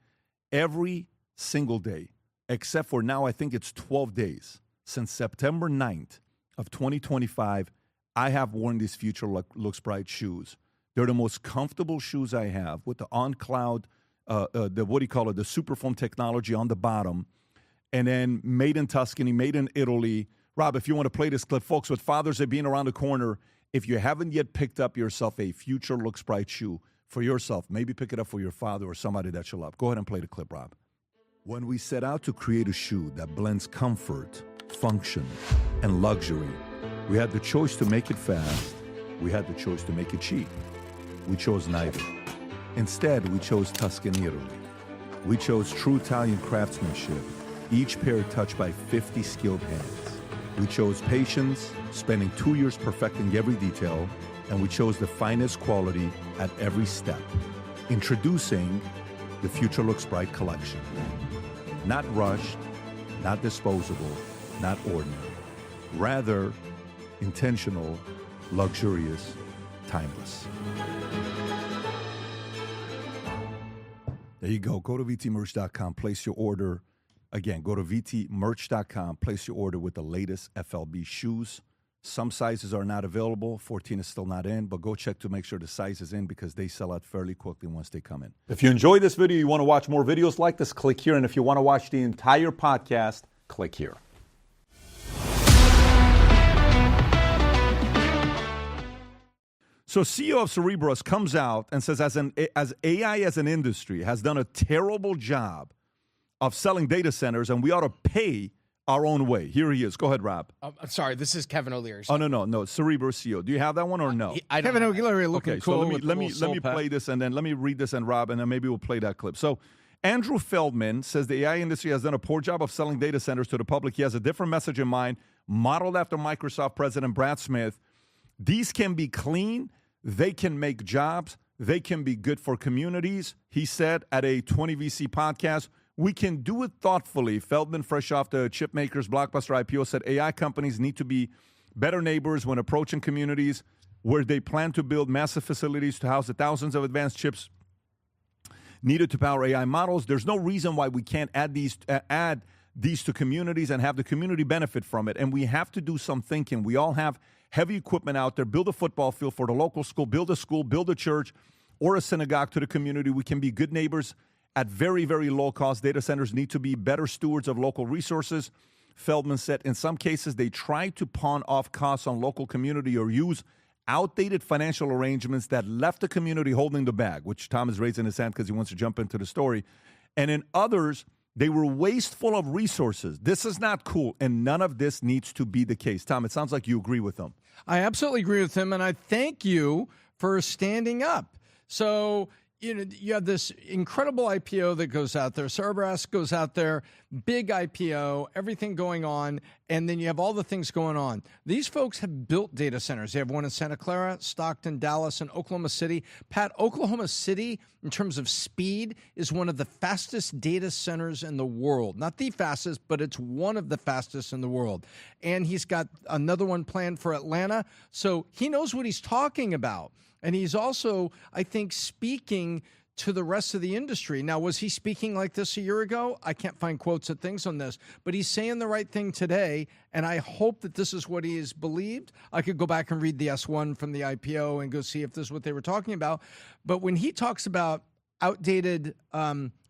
every single day, except for now. I think it's 12 days since September 9th of 2025. I have worn these Future Looks Bright shoes. They're the most comfortable shoes I have with the on-cloud, the the Superfoam technology on the bottom, and then made in Tuscany, made in Italy. Rob, if you want to play this clip, folks, with Father's Day being around the corner, if you haven't yet picked up yourself a Future Looks Bright shoe for yourself, maybe pick it up for your father or somebody that you love. Go ahead and play the clip, Rob. When we set out to create a shoe that blends comfort, function, and luxury, we had the choice to make it fast. We had the choice to make it cheap. We chose neither. Instead, we chose Tuscany, Italy. We chose true Italian craftsmanship, each pair touched by 50 skilled hands. We chose patience, spending 2 years perfecting every detail, and we chose the finest quality at every step. Introducing the Future Looks Bright collection. Not rushed, not disposable, not ordinary. Rather, intentional, luxurious, timeless. There you go. Go to VTmerch.com, place your order. Again, go to VTmerch.com, place your order with the latest FLB shoes. Some sizes are not available. 14 is still not in, but go check to make sure the size is in because they sell out fairly quickly once they come in. If you enjoyed this video, you want to watch more videos like this, click here. And if you want to watch the entire podcast, click here. So CEO of Cerebros comes out and says as AI as an industry has done a terrible job of selling data centers and we ought to pay our own way. Here he is. Go ahead, Rob. I'm sorry, this is Kevin O'Leary. Oh, no. Cerebros CEO. Do you have that one or no? Kevin O'Leary looking Okay, cool. so with let the me little soul play this and then let me read this and Rob, and then maybe we'll play that clip. So Andrew Feldman says the AI industry has done a poor job of selling data centers to the public. He has a different message in mind, modeled after Microsoft President Brad Smith. These can be clean. They can make jobs. They can be good for communities. He said at a 20VC podcast, we can do it thoughtfully. Feldman, fresh off the chipmakers blockbuster IPO, said AI companies need to be better neighbors when approaching communities where they plan to build massive facilities to house the thousands of advanced chips needed to power AI models. There's no reason why we can't add these to communities and have the community benefit from it. And we have to do some thinking. We all have heavy equipment out there. Build a football field for the local school, build a church or a synagogue to the community. We can be good neighbors at very, very low cost. Data centers need to be better stewards of local resources. Feldman said in some cases they try to pawn off costs on local community or use outdated financial arrangements that left the community holding the bag, which Tom is raising his hand because he wants to jump into the story. And in others, they were wasteful of resources. This is not cool, and none of this needs to be the case. Tom, it sounds like you agree with him. I absolutely agree with him, and I thank you for standing up. So you have this incredible IPO that goes out there. Cerberus goes out there, big IPO, everything going on, and then you have all the things going on. These folks have built data centers. They have one in Santa Clara, Stockton, Dallas, and Oklahoma City. Pat, Oklahoma City, in terms of speed, is one of the fastest data centers in the world. Not the fastest, but it's one of the fastest in the world. And he's got another one planned for Atlanta. So he knows what he's talking about. And he's also, I think, speaking to the rest of the industry. Now, was he speaking like this a year ago? I can't find quotes of things on this, but he's saying the right thing today, and I hope that this is what he has believed. I could go back and read the S1 from the IPO and go see if this is what they were talking about. But when he talks about outdated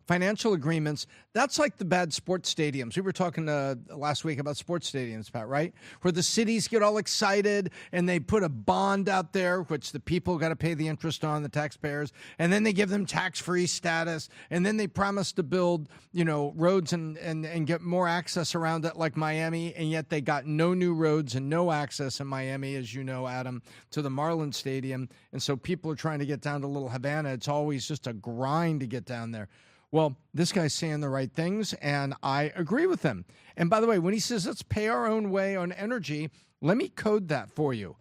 financial agreements, that's like the bad sports stadiums. We were talking last week about sports stadiums, Pat, right? Where the cities get all excited and they put a bond out there, which the people got to pay the interest on, the taxpayers, and then they give them tax-free status, and then they promise to build, roads and get more access around it like Miami, and yet they got no new roads and no access in Miami, as you know, Adam, to the Marlins Stadium. And so people are trying to get down to Little Havana. It's always just a grind to get down there. Well, this guy's saying the right things, and I agree with him. And by the way, when he says let's pay our own way on energy, let me code that for you.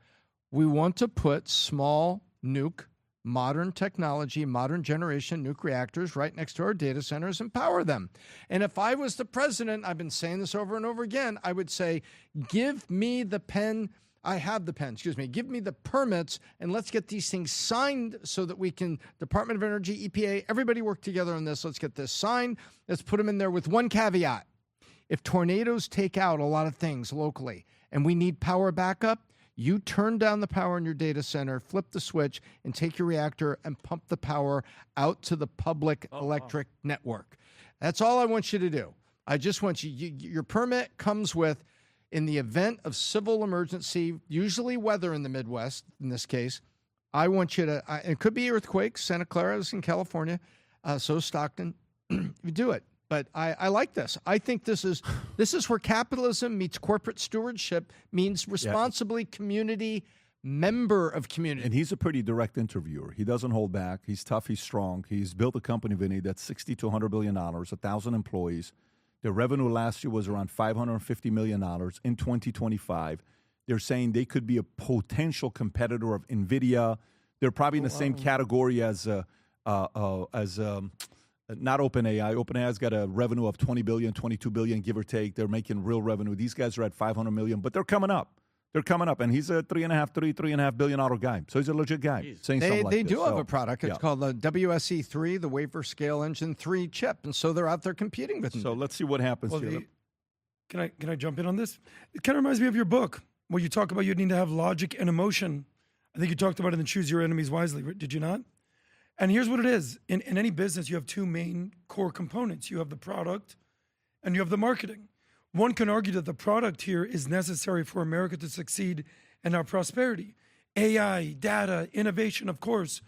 We want to put small nuke, modern technology, modern generation nuke reactors right next to our data centers and power them. And if I was the president, I've been saying this over and over again, I would say, give me the pen. I have the pen, give me the permits, and let's get these things signed so that we can, Department of Energy, EPA, everybody work together on this. Let's get this signed. Let's put them in there with one caveat. If tornadoes take out a lot of things locally and we need power backup, you turn down the power in your data center, flip the switch, and take your reactor and pump the power out to the public electric network. That's all I want you to do. I just want your permit comes with, in the event of civil emergency, usually weather in the Midwest, in this case, I want you to, it could be earthquakes. Santa Clara is in California, so Stockton. You do it. But I like this. I think this is where capitalism meets corporate stewardship, means responsibly community, member of community. And he's a pretty direct interviewer. He doesn't hold back. He's tough. He's strong. He's built a company, Vinny, that's $60 to $100 billion, 1,000 employees. Their revenue last year was around $550 million in 2025. They're saying they could be a potential competitor of NVIDIA. They're probably in the same category as not OpenAI. OpenAI's got a revenue of $20 billion, $22 billion, give or take. They're making real revenue. These guys are at $500 million, but they're coming up. They're coming up, and he's a $3.5 billion guy. So he's a legit guy. Saying something like they this. do have a product. It's called the WSE3, the Wafer Scale Engine 3 chip, and so they're out there competing with them. So let's see what happens here. Can I jump in on this? It kind of reminds me of your book, where you talk about you need to have logic and emotion. I think you talked about it in Choose Your Enemies Wisely, did you not? And here's what it is. In any business, you have two main core components. You have the product and you have the marketing. One can argue that the product here is necessary for America to succeed and our prosperity. AI, data, innovation, of course.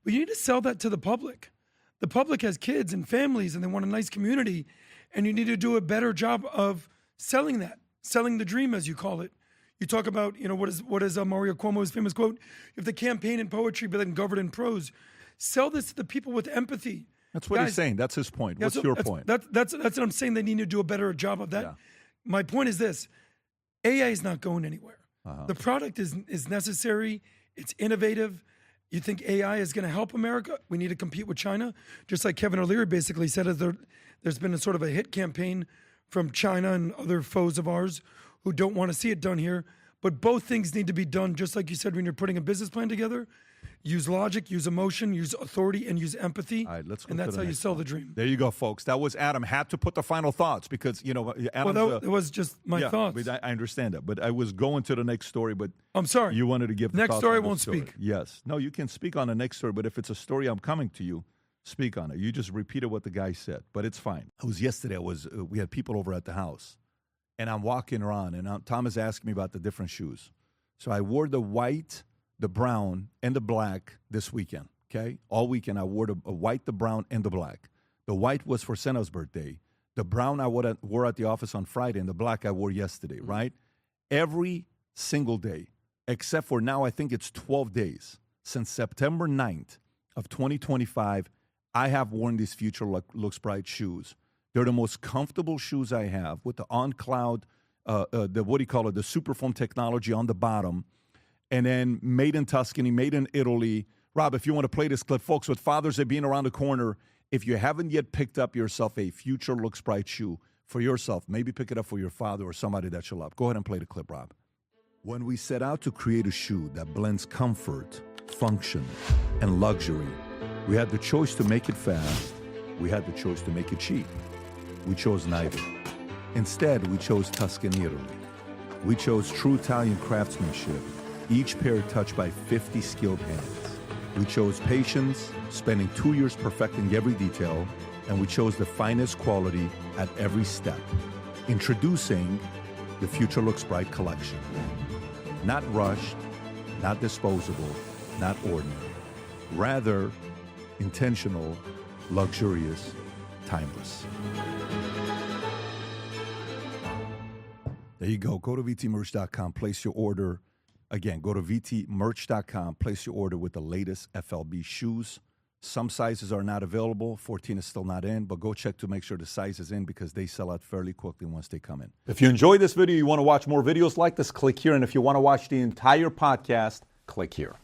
But you need to sell that to the public. The public has kids and families, and they want a nice community, and you need to do a better job of selling that, selling the dream, as you call it. You talk about, what is Mario Cuomo's famous quote? You have to campaign in poetry, but then govern in prose. Sell this to the people with empathy. That's what he's saying. That's his point. What's your point? That's what I'm saying. They need to do a better job of that. Yeah. My point is this. AI is not going anywhere. The product is necessary. It's innovative. You think AI is going to help America? We need to compete with China. Just like Kevin O'Leary basically said, there's been a sort of a hit campaign from China and other foes of ours who don't want to see it done here. But both things need to be done, just like you said, when you're putting a business plan together. Use logic, use emotion, use authority, and use empathy. All right, let's go and that's how you sell one. the dream. There you go, folks. That was Adam. Had to put the final thoughts because, Adam's, that was just my thoughts. But I understand that. But I was going to the next story, but I'm sorry. You wanted to give the next thoughts story. on the Won't story. Speak. Yes. No, you can speak on the next story, but if it's a story I'm coming to you, speak on it. You just repeated what the guy said, but it's fine. It was yesterday. We had people over at the house, and I'm walking around, and Thomas asked me about the different shoes. So I wore the white, the brown, and the black this weekend, okay? All weekend I wore the white, the brown, and the black. The white was for Senna's birthday. The brown I wore at the office on Friday, and the black I wore yesterday, right? Every single day, except for now I think it's 12 days, since September 9th of 2025, I have worn these Future Looks Bright shoes. They're the most comfortable shoes I have with the on-cloud, the Superfoam technology on the bottom, and then made in Tuscany, made in Italy. Rob, if you want to play this clip, folks, with Father's Day being around the corner, if you haven't yet picked up yourself a Future Looks Bright shoe for yourself, maybe pick it up for your father or somebody that you love. Go ahead and play the clip, Rob. When we set out to create a shoe that blends comfort, function, and luxury, we had the choice to make it fast. We had the choice to make it cheap. We chose neither. Instead, we chose Tuscany, Italy. We chose true Italian craftsmanship, each pair touched by 50 skilled hands. We chose patience, spending 2 years perfecting every detail, and we chose the finest quality at every step. Introducing the Future Looks Bright collection. Not rushed, not disposable, not ordinary. Rather, intentional, luxurious, timeless. There you go. Go to VTmerch.com, place your order. Again, go to VTmerch.com, place your order with the latest FLB shoes. Some sizes are not available. 14 is still not in, but go check to make sure the size is in because they sell out fairly quickly once they come in. If you enjoyed this video, you want to watch more videos like this, click here. And if you want to watch the entire podcast, click here.